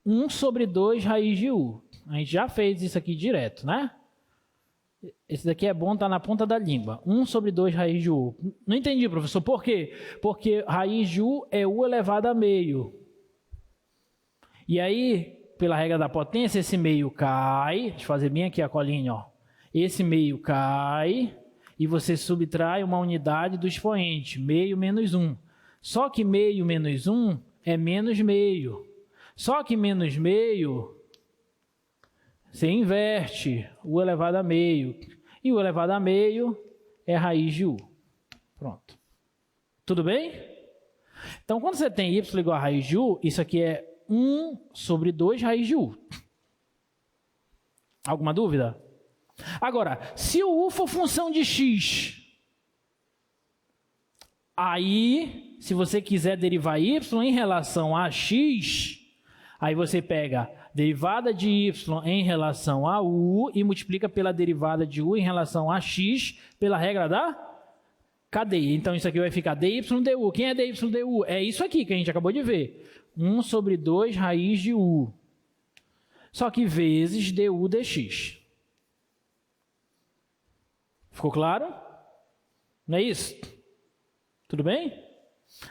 Um sobre 2 raiz de U. A gente já fez isso aqui direto, né? Esse daqui é bom, tá na ponta da língua. 1 sobre 2 raiz de U. Não entendi, professor. Por quê? Porque raiz de U é U elevado a meio. E aí, pela regra da potência, esse meio cai. Deixa eu fazer bem aqui a colinha, ó. Esse meio cai e você subtrai uma unidade do expoente, meio menos 1. Só que meio menos 1 é menos meio. Só que menos meio, você inverte o elevado a meio. E o elevado a meio é raiz de U. Pronto. Tudo bem? Então, quando você tem y igual a raiz de U, isso aqui é 1 sobre 2 raiz de U. Alguma dúvida? Agora, se o U for função de x, aí, se você quiser derivar y em relação a x, aí você pega derivada de y em relação a U e multiplica pela derivada de U em relação a x pela regra da cadeia. Então, isso aqui vai ficar dy du. Quem é dy du? É isso aqui que a gente acabou de ver. 1 sobre 2 raiz de U. Só que vezes du dx. Ficou claro? Não é isso? Tudo bem?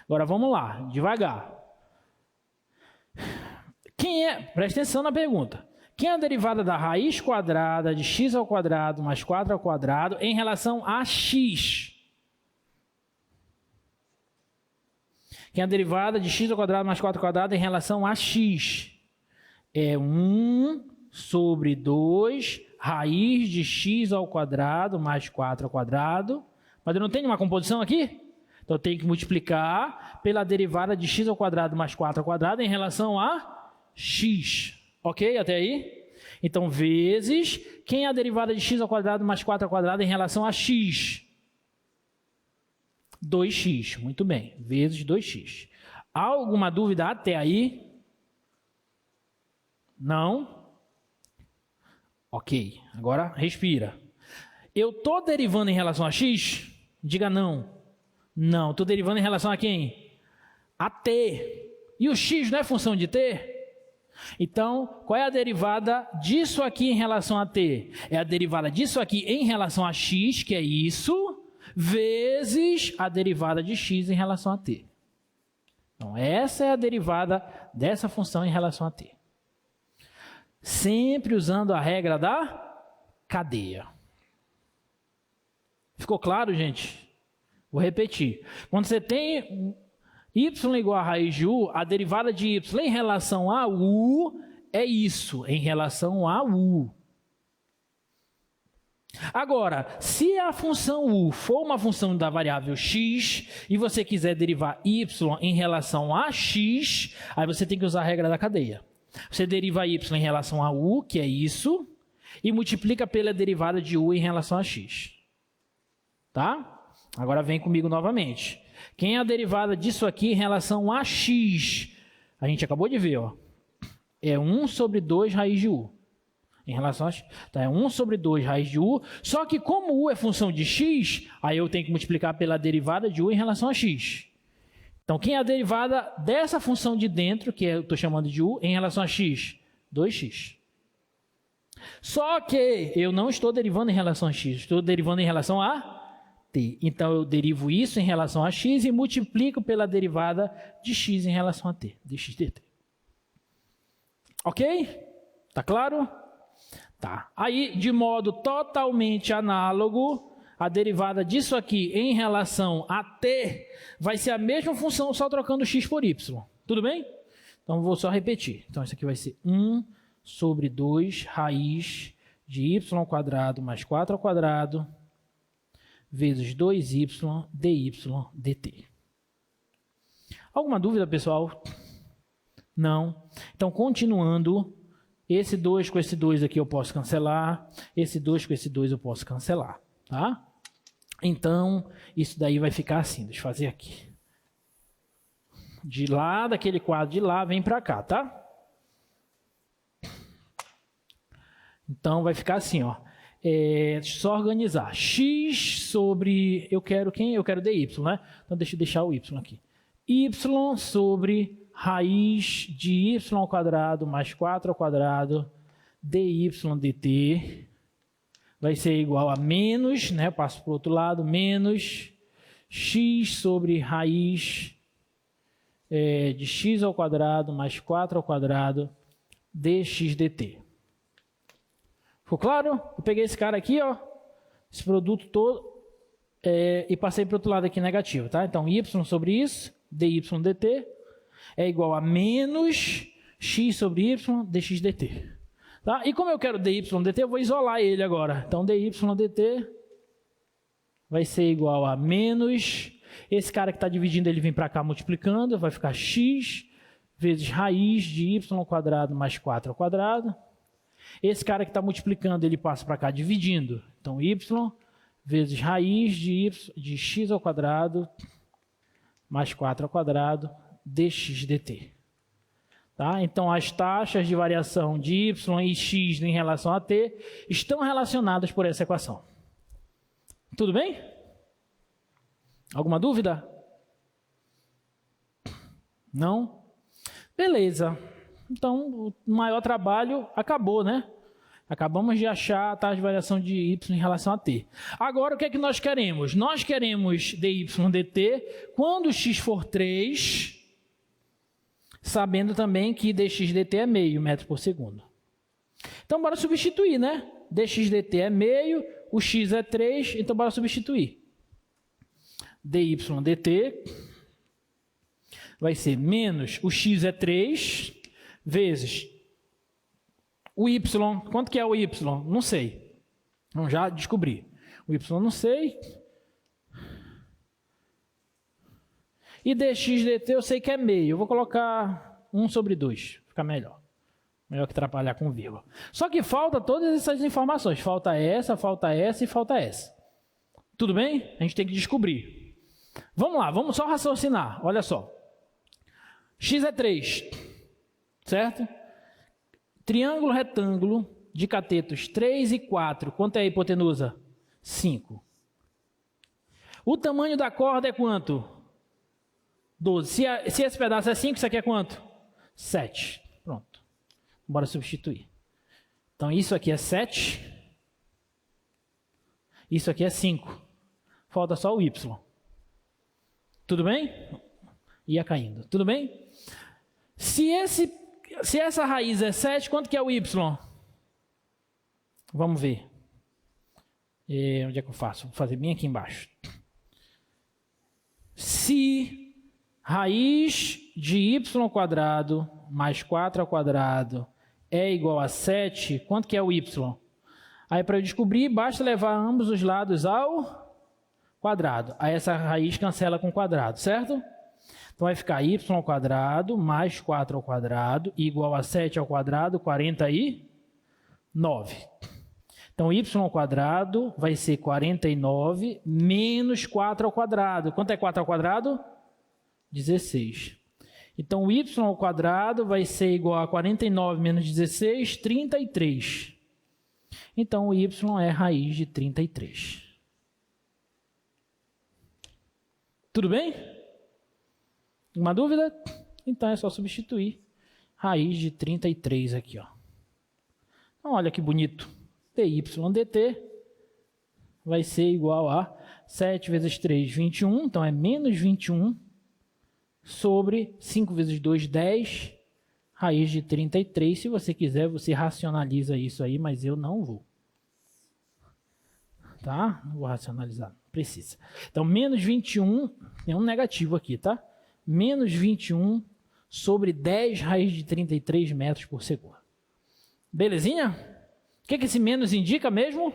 Agora vamos lá, devagar. Presta atenção na pergunta. Quem é a derivada da raiz quadrada de x ao quadrado mais 4 ao quadrado em relação a x? Que é a derivada de x ao quadrado mais 4 ao quadrado em relação a x. É 1 sobre 2 raiz de x ao quadrado mais 4 ao quadrado. Mas eu não tenho uma composição aqui? Então eu tenho que multiplicar pela derivada de x ao quadrado mais 4 ao quadrado em relação a x. Ok? Até aí? Então, vezes, quem é a derivada de x ao quadrado mais 4 ao quadrado em relação a x? 2x, muito bem, vezes 2x. Há alguma dúvida até aí? Não? Ok, agora respira. Eu estou derivando em relação a x? Diga não. Não, estou derivando em relação a quem? A t. E o x não é função de t? Então, qual é a derivada disso aqui em relação a t? É a derivada disso aqui em relação a x, que é isso, vezes a derivada de x em relação a t. Então, essa é a derivada dessa função em relação a t. Sempre usando a regra da cadeia. Ficou claro, gente? Vou repetir. Quando você tem y igual a raiz de u, a derivada de y em relação a u é isso, em relação a u. Agora, se a função u for uma função da variável x e você quiser derivar y em relação a x, aí você tem que usar a regra da cadeia. Você deriva y em relação a u, que é isso, e multiplica pela derivada de u em relação a x. Tá? Agora vem comigo novamente. Quem é a derivada disso aqui em relação a x? A gente acabou de ver, ó. É 1 sobre 2 raiz de u. Em relação a x. Então, é 1 sobre 2 raiz de u. Só que como u é função de x, aí eu tenho que multiplicar pela derivada de u em relação a x. Então, quem é a derivada dessa função de dentro, que eu estou chamando de u, em relação a x? 2x. Só que eu não estou derivando em relação a x, estou derivando em relação a t. Então, eu derivo isso em relação a x e multiplico pela derivada de x em relação a t, dx dt. Ok? Tá claro? Tá. Aí, de modo totalmente análogo, a derivada disso aqui em relação a t vai ser a mesma função, só trocando x por y. Tudo bem? Então, vou só repetir. Então, isso aqui vai ser 1 sobre 2 raiz de y² mais 4² vezes 2y dy dt. Alguma dúvida, pessoal? Não. Então, continuando, esse 2 com esse 2 aqui eu posso cancelar, esse 2 com esse 2 eu posso cancelar, tá? Então, isso daí vai ficar assim, deixa eu fazer aqui. De lá, daquele quadro de lá, vem para cá, tá? Então, vai ficar assim, ó. Deixa eu só organizar. X sobre... Eu quero quem? Eu quero dy, né? Então, deixa eu deixar o y aqui. Y sobre raiz de y² mais 4² dy dt vai ser igual a menos, né? Eu passo para o outro lado, menos x sobre raiz de x² mais 4² dx dt. Ficou claro? Eu peguei esse cara aqui, ó, esse produto todo, e passei para o outro lado aqui negativo, tá? Então, y sobre isso, dy dt, é igual a menos x sobre y dx dt. Tá? E como eu quero dy dt, eu vou isolar ele agora. Então, dy dt vai ser igual a menos... Esse cara que está dividindo, ele vem para cá multiplicando, vai ficar x vezes raiz de y² mais 4². Esse cara que está multiplicando, ele passa para cá dividindo. Então, y vezes raiz de x² mais 4² dx dt. Tá? Então, as taxas de variação de y e x em relação a t estão relacionadas por essa equação. Tudo bem? Alguma dúvida? Não? Beleza. Então, o maior trabalho acabou, né? Acabamos de achar a taxa de variação de y em relação a t. Agora, o que é que nós queremos? Nós queremos dy dt quando x for 3, sabendo também que dx dt é meio metro por segundo. Então, bora substituir, né? Dx dt é meio, o x é 3, então bora substituir. Dy dt vai ser menos, o x é 3, vezes o y. Quanto que é o y? Não sei. Não, já descobri. O y não sei. E dx dt eu sei que é meio. Eu vou colocar 1 sobre 2. Fica melhor. Melhor que atrapalhar com vírgula. Só que falta todas essas informações. Falta essa e falta essa. Tudo bem? A gente tem que descobrir. Vamos lá, vamos só raciocinar. Olha só. X é 3. Certo? Triângulo retângulo de catetos 3 e 4. Quanto é a hipotenusa? 5. O tamanho da corda é quanto? 12. Se esse pedaço é 5, isso aqui é quanto? 7. Pronto. Bora substituir. Então, isso aqui é 7. Isso aqui é 5. Falta só o y. Tudo bem? Ia caindo. Tudo bem? Se essa raiz é 7, quanto que é o y? Vamos ver. Onde é que eu faço? Vou fazer bem aqui embaixo. Se raiz de y² mais 4² é igual a 7, quanto que é o y? Aí, para eu descobrir, basta levar ambos os lados ao quadrado. Aí, essa raiz cancela com o quadrado, certo? Então, vai ficar y² mais 4² igual a 7², 49. Então, y² vai ser 49 menos 4². Quanto é 4²? 16. Então, o y² vai ser igual a 49 menos 16, 33. Então, o y é raiz de 33. Tudo bem? Uma dúvida? Então, é só substituir raiz de 33 aqui, ó. Então, olha que bonito. dy dt vai ser igual a 7 vezes 3, 21. Então, é menos 21 sobre 5 vezes 2, 10, raiz de 33. Se você quiser, você racionaliza isso aí, mas eu não vou. Tá? Não vou racionalizar, não precisa. Então, menos 21, tem um negativo aqui, tá? Menos 21 sobre 10 raiz de 33 metros por segundo. Belezinha? O que esse menos indica mesmo?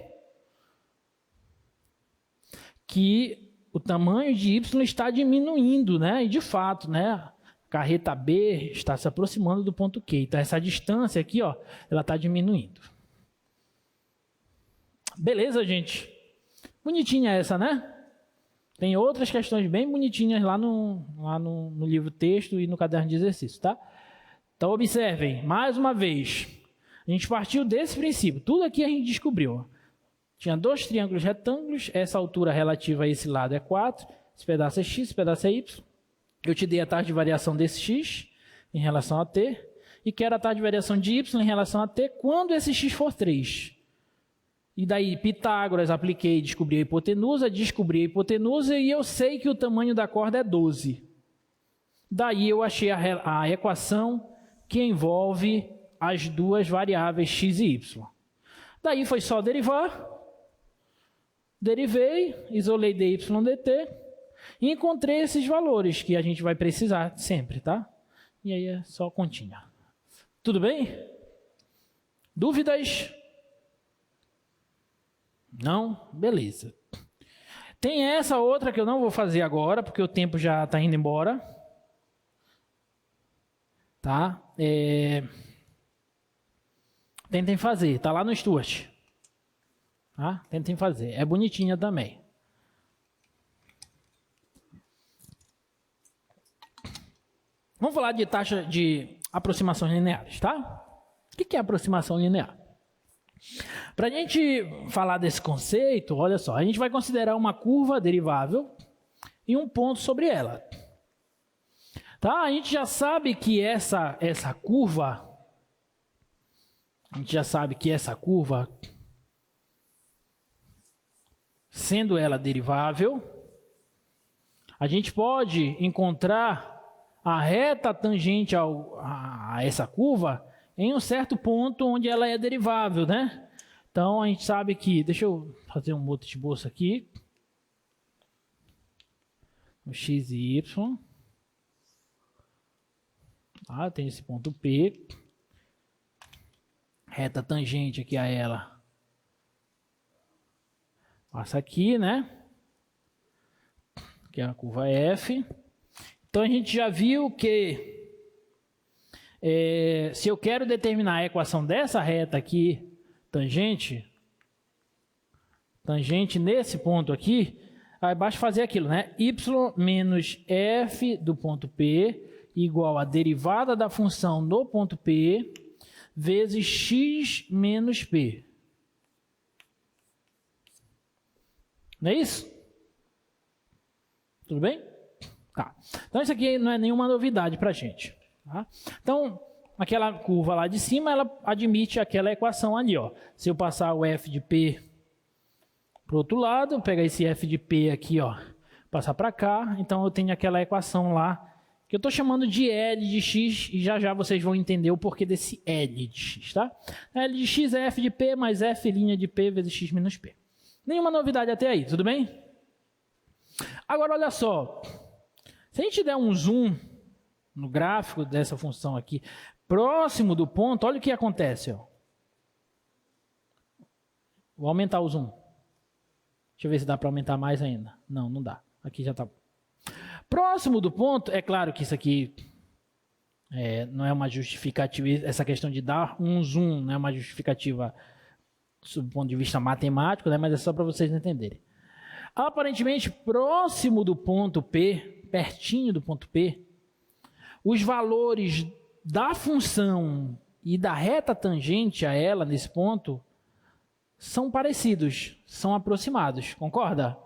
Que o tamanho de y está diminuindo, né? E de fato, né? A carreta B está se aproximando do ponto Q. Então, essa distância aqui, ó, ela está diminuindo. Beleza, gente? Bonitinha essa, né? Tem outras questões bem bonitinhas lá no livro texto e no caderno de exercício, tá? Então, observem, mais uma vez, a gente partiu desse princípio. Tudo aqui a gente descobriu. Tinha dois triângulos retângulos, essa altura relativa a esse lado é 4, esse pedaço é x, esse pedaço é y. Eu te dei a taxa de variação desse x em relação a t, e quero a taxa de variação de y em relação a t quando esse x for 3. E daí, Pitágoras, apliquei, descobri a hipotenusa e eu sei que o tamanho da corda é 12. Daí eu achei a equação que envolve as duas variáveis x e y. Daí foi só derivar. Derivei, isolei dy dt e encontrei esses valores que a gente vai precisar sempre, tá? E aí é só continha. Tudo bem? Dúvidas? Não? Beleza. Tem essa outra que eu não vou fazer agora, porque o tempo já está indo embora. Tá? Tentem fazer, tá lá no Stuart. Tá? Tentem fazer, é bonitinha também. Vamos falar de taxa de aproximações lineares, tá? O que é aproximação linear? Para a gente falar desse conceito, olha só, a gente vai considerar uma curva derivável e um ponto sobre ela. Tá? A gente já sabe que essa curva, sendo ela derivável, a gente pode encontrar a reta tangente a essa curva em um certo ponto onde ela é derivável, né? Então, a gente sabe que... Deixa eu fazer um outro esboço aqui. O x e y. Tem esse ponto P. Reta tangente aqui a ela. Passa aqui, né? Que é a curva F. Então, a gente já viu que se eu quero determinar a equação dessa reta aqui, tangente nesse ponto aqui, aí basta fazer aquilo, né? Y menos f do ponto P igual a derivada da função no ponto P vezes x menos P. Não é isso? Tudo bem? Tá. Então, isso aqui não é nenhuma novidade para a gente. Tá? Então, aquela curva lá de cima, ela admite aquela equação ali, ó. Se eu passar o f de P para o outro lado, pegar esse f de P aqui, ó, passar para cá, então eu tenho aquela equação lá, que eu estou chamando de L de x, e já já vocês vão entender o porquê desse L de x, tá? L de x é f de P mais f' de P vezes x menos P. Nenhuma novidade até aí, tudo bem? Agora, olha só. Se a gente der um zoom no gráfico dessa função aqui, próximo do ponto, olha o que acontece, ó. Vou aumentar o zoom. Deixa eu ver se dá para aumentar mais ainda. Não, não dá. Aqui já está. Próximo do ponto, é claro que isso aqui não é uma justificativa, essa questão de dar um zoom não é uma justificativa do ponto de vista matemático, né, mas é só para vocês entenderem. Aparentemente, próximo do ponto P, pertinho do ponto P, os valores da função e da reta tangente a ela nesse ponto são parecidos, são aproximados, concorda?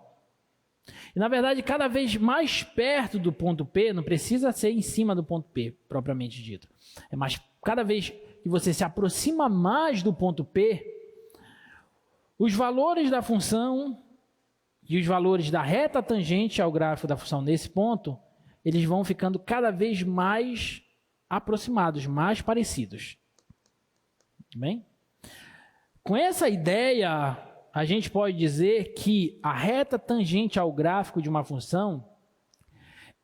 E, na verdade, cada vez mais perto do ponto P, não precisa ser em cima do ponto P, propriamente dito. Mas cada vez que você se aproxima mais do ponto P, os valores da função e os valores da reta tangente ao gráfico da função nesse ponto, eles vão ficando cada vez mais aproximados, mais parecidos. Bem? Com essa ideia, a gente pode dizer que a reta tangente ao gráfico de uma função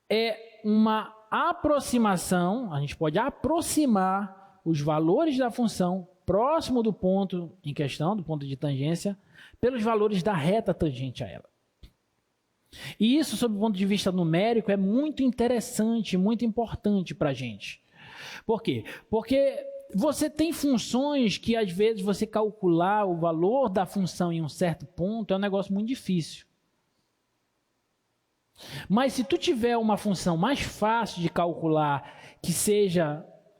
é uma aproximação, a gente pode aproximar os valores da função próximo do ponto em questão, do ponto de tangência, pelos valores da reta tangente a ela. E isso, sob o ponto de vista numérico, é muito interessante, muito importante para a gente. Por quê? Porque você tem funções que, às vezes, você calcular o valor da função em um certo ponto é um negócio muito difícil. Mas se tu tiver uma função mais fácil de calcular,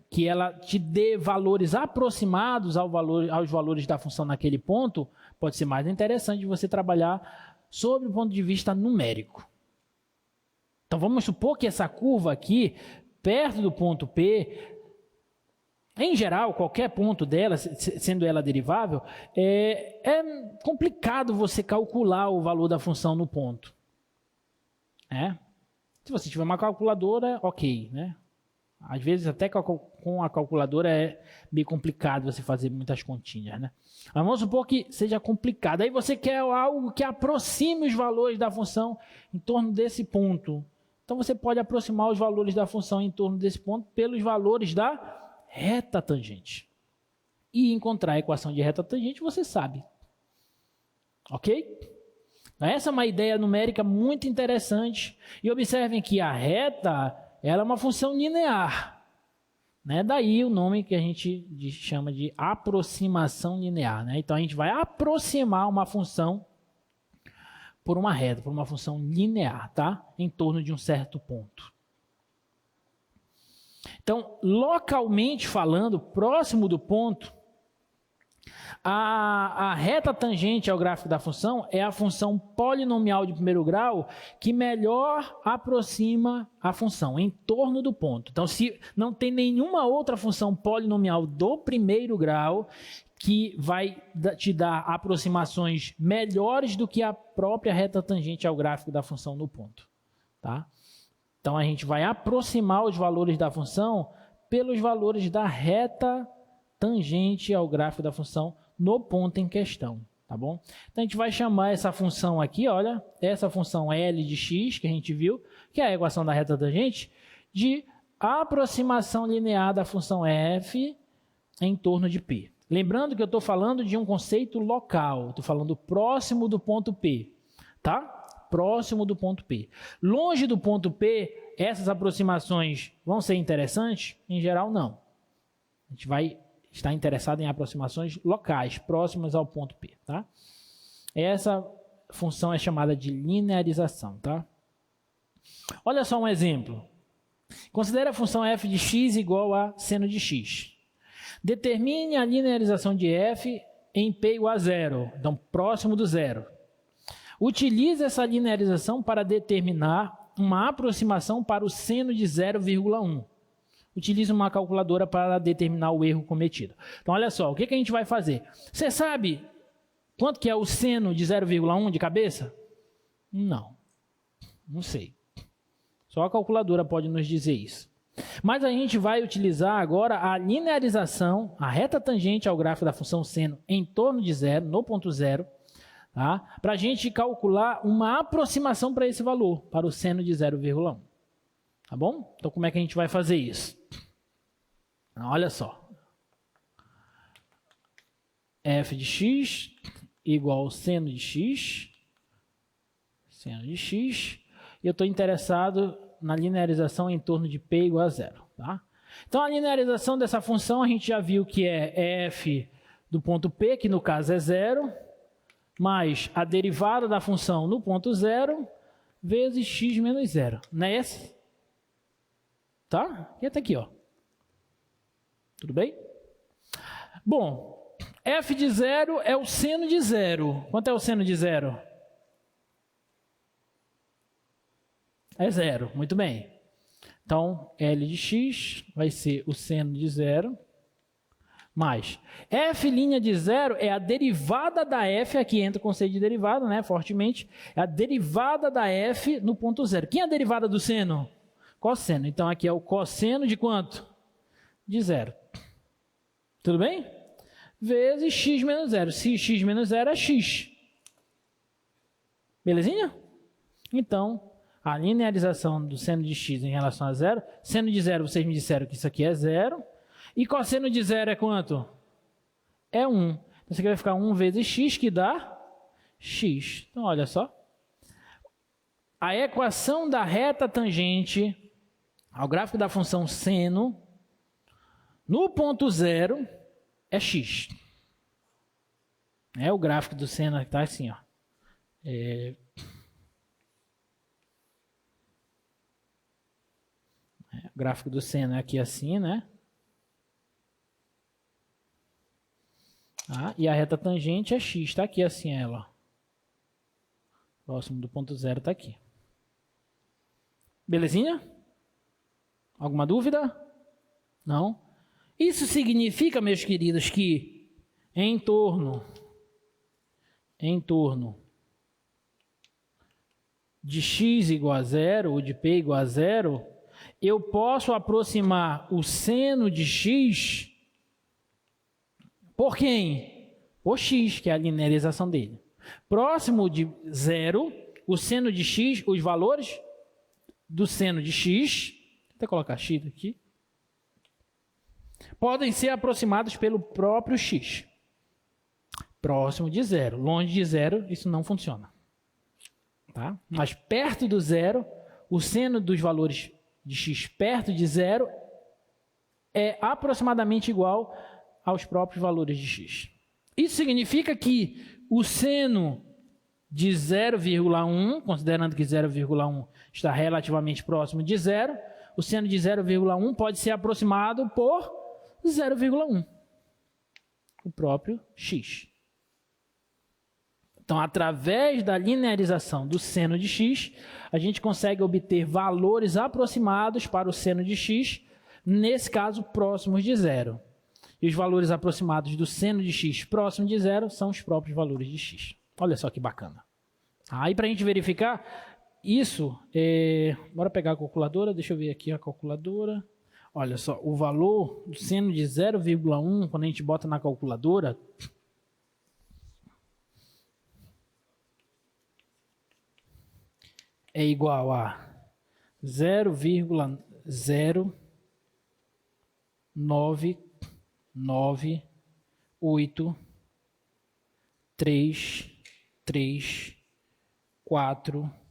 que ela te dê valores aproximados aos valores da função naquele ponto, pode ser mais interessante você trabalhar sob o ponto de vista numérico. Então vamos supor que essa curva aqui, perto do ponto P, em geral, qualquer ponto dela, sendo ela derivável, é complicado você calcular o valor da função no ponto. Se você tiver uma calculadora, ok, né? Às vezes até com a calculadora é meio complicado você fazer muitas continhas, né? Mas vamos supor que seja complicado. Aí você quer algo que aproxime os valores da função em torno desse ponto. Então você pode aproximar os valores da função em torno desse ponto pelos valores da reta tangente. E encontrar a equação de reta tangente você sabe. Ok? Então, essa é uma ideia numérica muito interessante. E observem que a reta ela é uma função linear. Né? Daí o nome que a gente chama de aproximação linear. Né? Então a gente vai aproximar uma função por uma reta, por uma função linear, tá? Em torno de um certo ponto. Então, localmente falando, próximo do ponto, a reta tangente ao gráfico da função é a função polinomial de primeiro grau que melhor aproxima a função em torno do ponto. Então, se não tem nenhuma outra função polinomial do primeiro grau que vai te dar aproximações melhores do que a própria reta tangente ao gráfico da função no ponto. Tá? Então, a gente vai aproximar os valores da função pelos valores da reta tangente ao gráfico da função no ponto em questão, tá bom? Então, a gente vai chamar essa função aqui, olha, essa função L de x, que a gente viu, que é a equação da reta tangente, de aproximação linear da função f em torno de P. Lembrando que eu estou falando de um conceito local, estou falando próximo do ponto P, tá? Próximo do ponto P. Longe do ponto P, essas aproximações vão ser interessantes? Em geral, não. A gente vai estar interessado em aproximações locais, próximas ao ponto P, tá? Essa função é chamada de linearização, tá? Olha só um exemplo. Considere a função f de x igual a seno de x. Determine a linearização de f em P igual a zero, então próximo do zero. Utilize essa linearização para determinar uma aproximação para o seno de 0,1. utilize uma calculadora para determinar o erro cometido. Então, olha só, o que a gente vai fazer? Você sabe quanto que é o seno de 0,1 de cabeça? Não sei. Só a calculadora pode nos dizer isso. Mas a gente vai utilizar agora a linearização, a reta tangente ao gráfico da função seno em torno de zero, no ponto zero, tá? Para a gente calcular uma aproximação para esse valor, para o seno de 0,1. Tá bom? Então, como é que a gente vai fazer isso? Olha só. F de x igual ao seno de x. Seno de x. E eu estou interessado na linearização em torno de p igual a zero. Tá? Então, a linearização dessa função, a gente já viu que é f do ponto p, que no caso é zero, mais a derivada da função no ponto zero, vezes x menos zero. Não é esse? Tá? E até aqui, ó. Tudo bem? Bom, f de zero é o seno de zero. Quanto é o seno de zero? É zero, muito bem. Então, L de x vai ser o seno de zero, mais f' de zero é a derivada da f, aqui entra o conceito de derivada, né, fortemente, é a derivada da f no ponto zero. Quem é a derivada do seno? Cosseno. Então, aqui é o cosseno de quanto? De zero. Tudo bem? Vezes x menos zero. Se x menos zero é x. Belezinha? Então, a linearização do seno de x em relação a zero. Seno de zero, vocês me disseram que isso aqui é zero. E cosseno de zero é quanto? É 1. Então, isso aqui vai ficar 1 vezes x, que dá x. Então, olha só. A equação da reta tangente ao gráfico da função seno no ponto zero é x. É o gráfico do seno que está assim, ó. O gráfico do seno é aqui assim, né? E a reta tangente é x, está aqui assim ela. Próximo do ponto zero está aqui. Belezinha? Alguma dúvida? Não? Isso significa, meus queridos, que em torno de x igual a zero, ou de p igual a zero, eu posso aproximar o seno de x por quem? Por x, que é a linearização dele. Próximo de zero, o seno de x, os valores do seno de x, vou até colocar x aqui, podem ser aproximados pelo próprio x. Próximo de zero. Longe de zero, isso não funciona. Tá? Mas perto do zero, o seno dos valores de x perto de zero é aproximadamente igual aos próprios valores de x. Isso significa que o seno de 0,1, considerando que 0,1 está relativamente próximo de zero, o seno de 0,1 pode ser aproximado por 0,1, o próprio x. Então, através da linearização do seno de x, a gente consegue obter valores aproximados para o seno de x, nesse caso, próximos de zero. E os valores aproximados do seno de x próximo de zero são os próprios valores de x. Olha só que bacana. Aí, para a gente verificar isso, bora pegar a calculadora, deixa eu ver aqui a calculadora. Olha só, o valor do seno de 0,1, quando a gente bota na calculadora, é igual a 0,9983341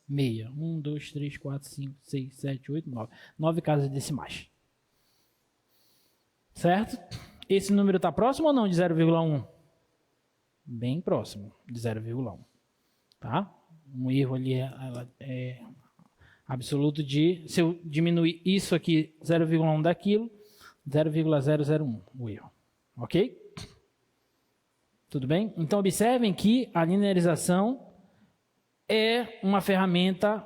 6. 1, 2, 3, 4, 5, 6, 7, 8, 9. 9 casas decimais. Certo? Esse número está próximo ou não de 0,1? Bem próximo de 0,1. Tá? Um erro ali é absoluto de... Se eu diminuir isso aqui, 0,1 daquilo, 0,001 o erro. Ok? Tudo bem? Então, observem que a linearização é uma ferramenta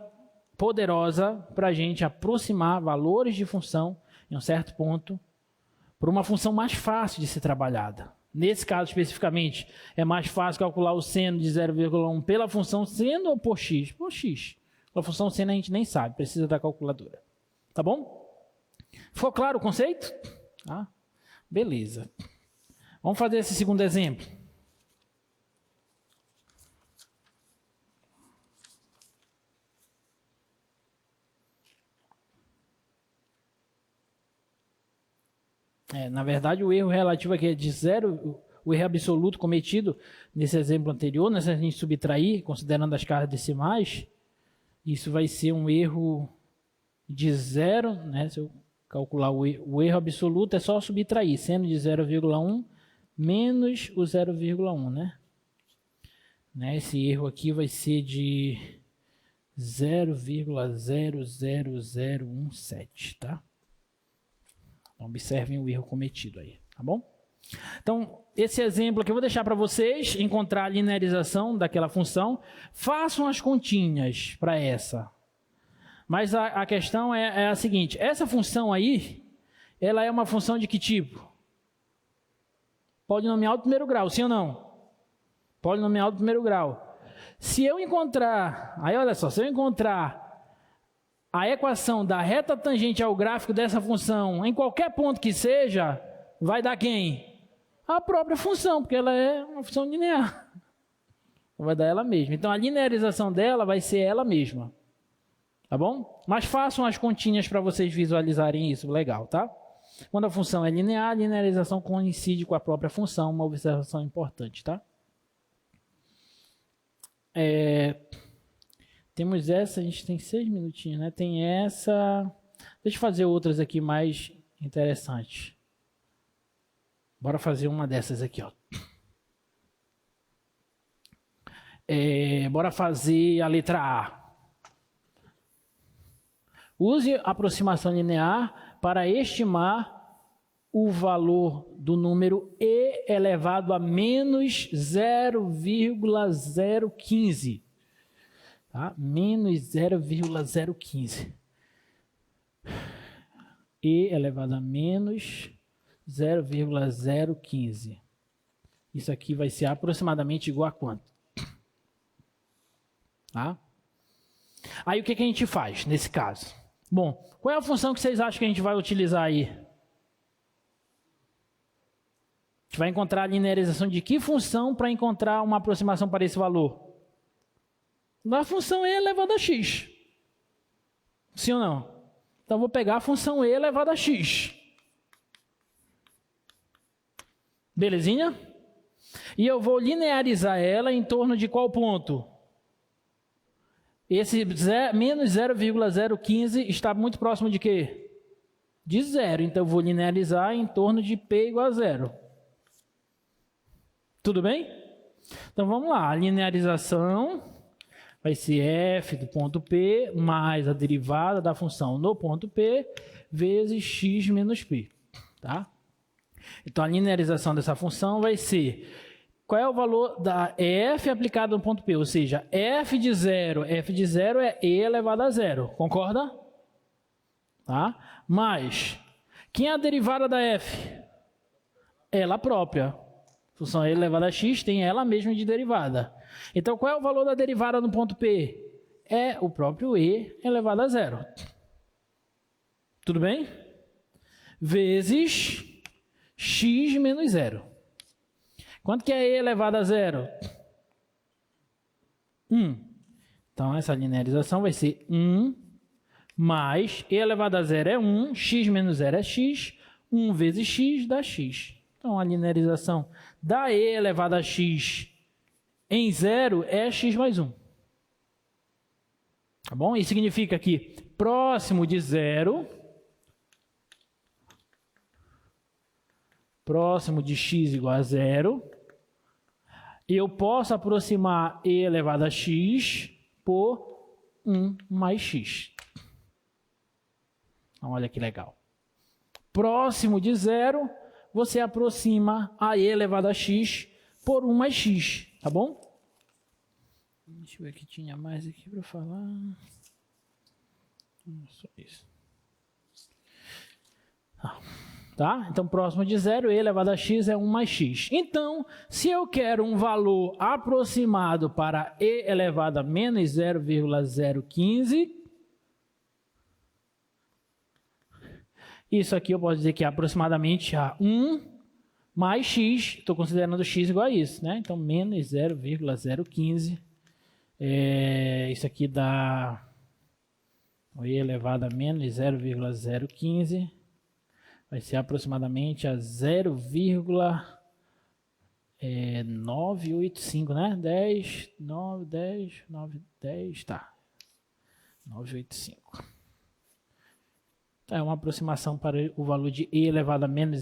poderosa para a gente aproximar valores de função em um certo ponto para uma função mais fácil de ser trabalhada. Nesse caso especificamente, é mais fácil calcular o seno de 0,1 pela função seno ou por x? Por x. A função seno a gente nem sabe, precisa da calculadora. Tá bom? Ficou claro o conceito? Tá? Beleza. Vamos fazer esse segundo exemplo. Na verdade, o erro relativo aqui é de zero, o erro absoluto cometido nesse exemplo anterior, né, se a gente subtrair, considerando as casas decimais, isso vai ser um erro de zero, né, se eu calcular o erro absoluto, é só subtrair, sendo de 0,1 menos o 0,1, né? Esse erro aqui vai ser de 0,00017, tá? Observem o erro cometido aí, tá bom? Então, esse exemplo aqui eu vou deixar para vocês encontrar a linearização daquela função. Façam as continhas para essa. Mas a questão é a seguinte, essa função aí, ela é uma função de que tipo? Polinomial do primeiro grau, sim ou não? Polinomial do primeiro grau. Se eu encontrar, aí olha só, se eu encontrar a equação da reta tangente ao gráfico dessa função, em qualquer ponto que seja, vai dar quem? A própria função, porque ela é uma função linear. Vai dar ela mesma. Então, a linearização dela vai ser ela mesma. Tá bom? Mas façam as continhas para vocês visualizarem isso. Legal, tá? Quando a função é linear, a linearização coincide com a própria função. Uma observação importante, tá? Temos essa, a gente tem 6 minutinhos, né? Tem essa. Deixa eu fazer outras aqui mais interessantes. Bora fazer uma dessas aqui, ó. Bora fazer a letra A. Use a aproximação linear para estimar o valor do número e elevado a menos 0,015. Tá? Menos 0,015. E elevado a menos 0,015. Isso aqui vai ser aproximadamente igual a quanto? Tá? Aí o que a gente faz nesse caso? Bom, qual é a função que vocês acham que a gente vai utilizar aí? A gente vai encontrar a linearização de que função para encontrar uma aproximação para esse valor? Da função e elevado a x. Sim ou não? Então, eu vou pegar a função e elevado a x. Belezinha? E eu vou linearizar ela em torno de qual ponto? Esse menos 0,015 está muito próximo de quê? De zero. Então, eu vou linearizar em torno de P igual a zero. Tudo bem? Então, vamos lá. A linearização vai ser f do ponto P mais a derivada da função no ponto P vezes x menos P. Tá? Então, a linearização dessa função vai ser... Qual é o valor da f aplicada no ponto P? Ou seja, f de zero é e elevado a zero. Concorda? Tá? Mas, quem é a derivada da f? Ela própria. Função e elevada a x tem ela mesma de derivada. Então, qual é o valor da derivada no ponto P? É o próprio e elevado a zero. Tudo bem? Vezes x menos zero. Quanto que é e elevado a zero? 1. Então, essa linearização vai ser 1 mais e elevado a zero é 1, x menos zero é x, 1 vezes x dá x. Então, a linearização da e elevado a x em zero é x mais 1. Tá bom? Isso significa que próximo de zero, próximo de x igual a zero, eu posso aproximar e elevado a x por 1 mais x. Então, olha que legal. Próximo de zero, você aproxima a e elevado a x por 1 mais x, tá bom? Deixa eu ver que tinha mais aqui para falar. Só isso. Tá? Então, próximo de zero, e elevado a x é 1 mais x. Então, se eu quero um valor aproximado para e elevado a menos 0,015, isso aqui eu posso dizer que é aproximadamente a 1 mais x, estou considerando x igual a isso, né? Então, menos 0,015, isso aqui dá e elevado a menos 0,015, vai ser aproximadamente a 0,985, né? 10, 9, 10, 9, 10, tá. 985. É uma aproximação para o valor de e elevado a menos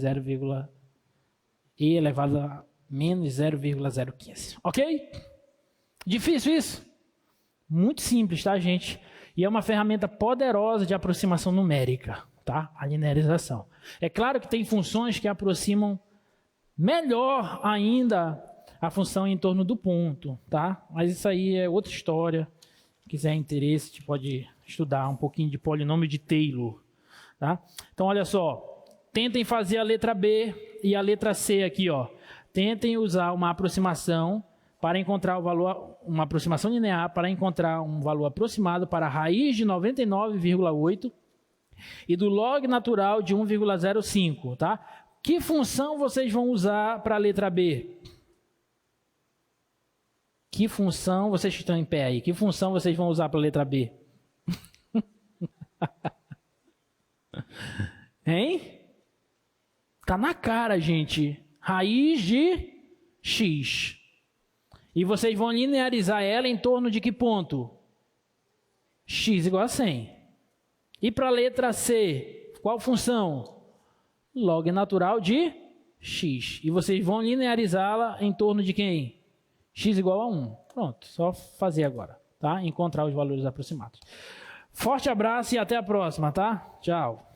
0,015. Ok? Difícil isso? Muito simples, tá, gente? E é uma ferramenta poderosa de aproximação numérica, tá? A linearização. É claro que tem funções que aproximam melhor ainda a função em torno do ponto, tá? Mas isso aí é outra história. Se quiser interesse, você pode estudar um pouquinho de polinômio de Taylor, tá? Então, olha só. Tentem fazer a letra B e a letra C aqui, ó. Tentem usar uma aproximação para encontrar o valor, uma aproximação linear para encontrar um valor aproximado para a raiz de 99,8 e do log natural de 1,05, tá? Que função vocês vão usar para a letra B? Que função, vocês que estão em pé aí, que função vocês vão usar para a letra B? Hein? Tá na cara, gente. Raiz de x. E vocês vão linearizar ela em torno de que ponto? X igual a 100. E para a letra C, qual função? Log natural de x. E vocês vão linearizá-la em torno de quem? X igual a 1. Pronto, só fazer agora, tá? Encontrar os valores aproximados. Forte abraço e até a próxima, tá? Tchau.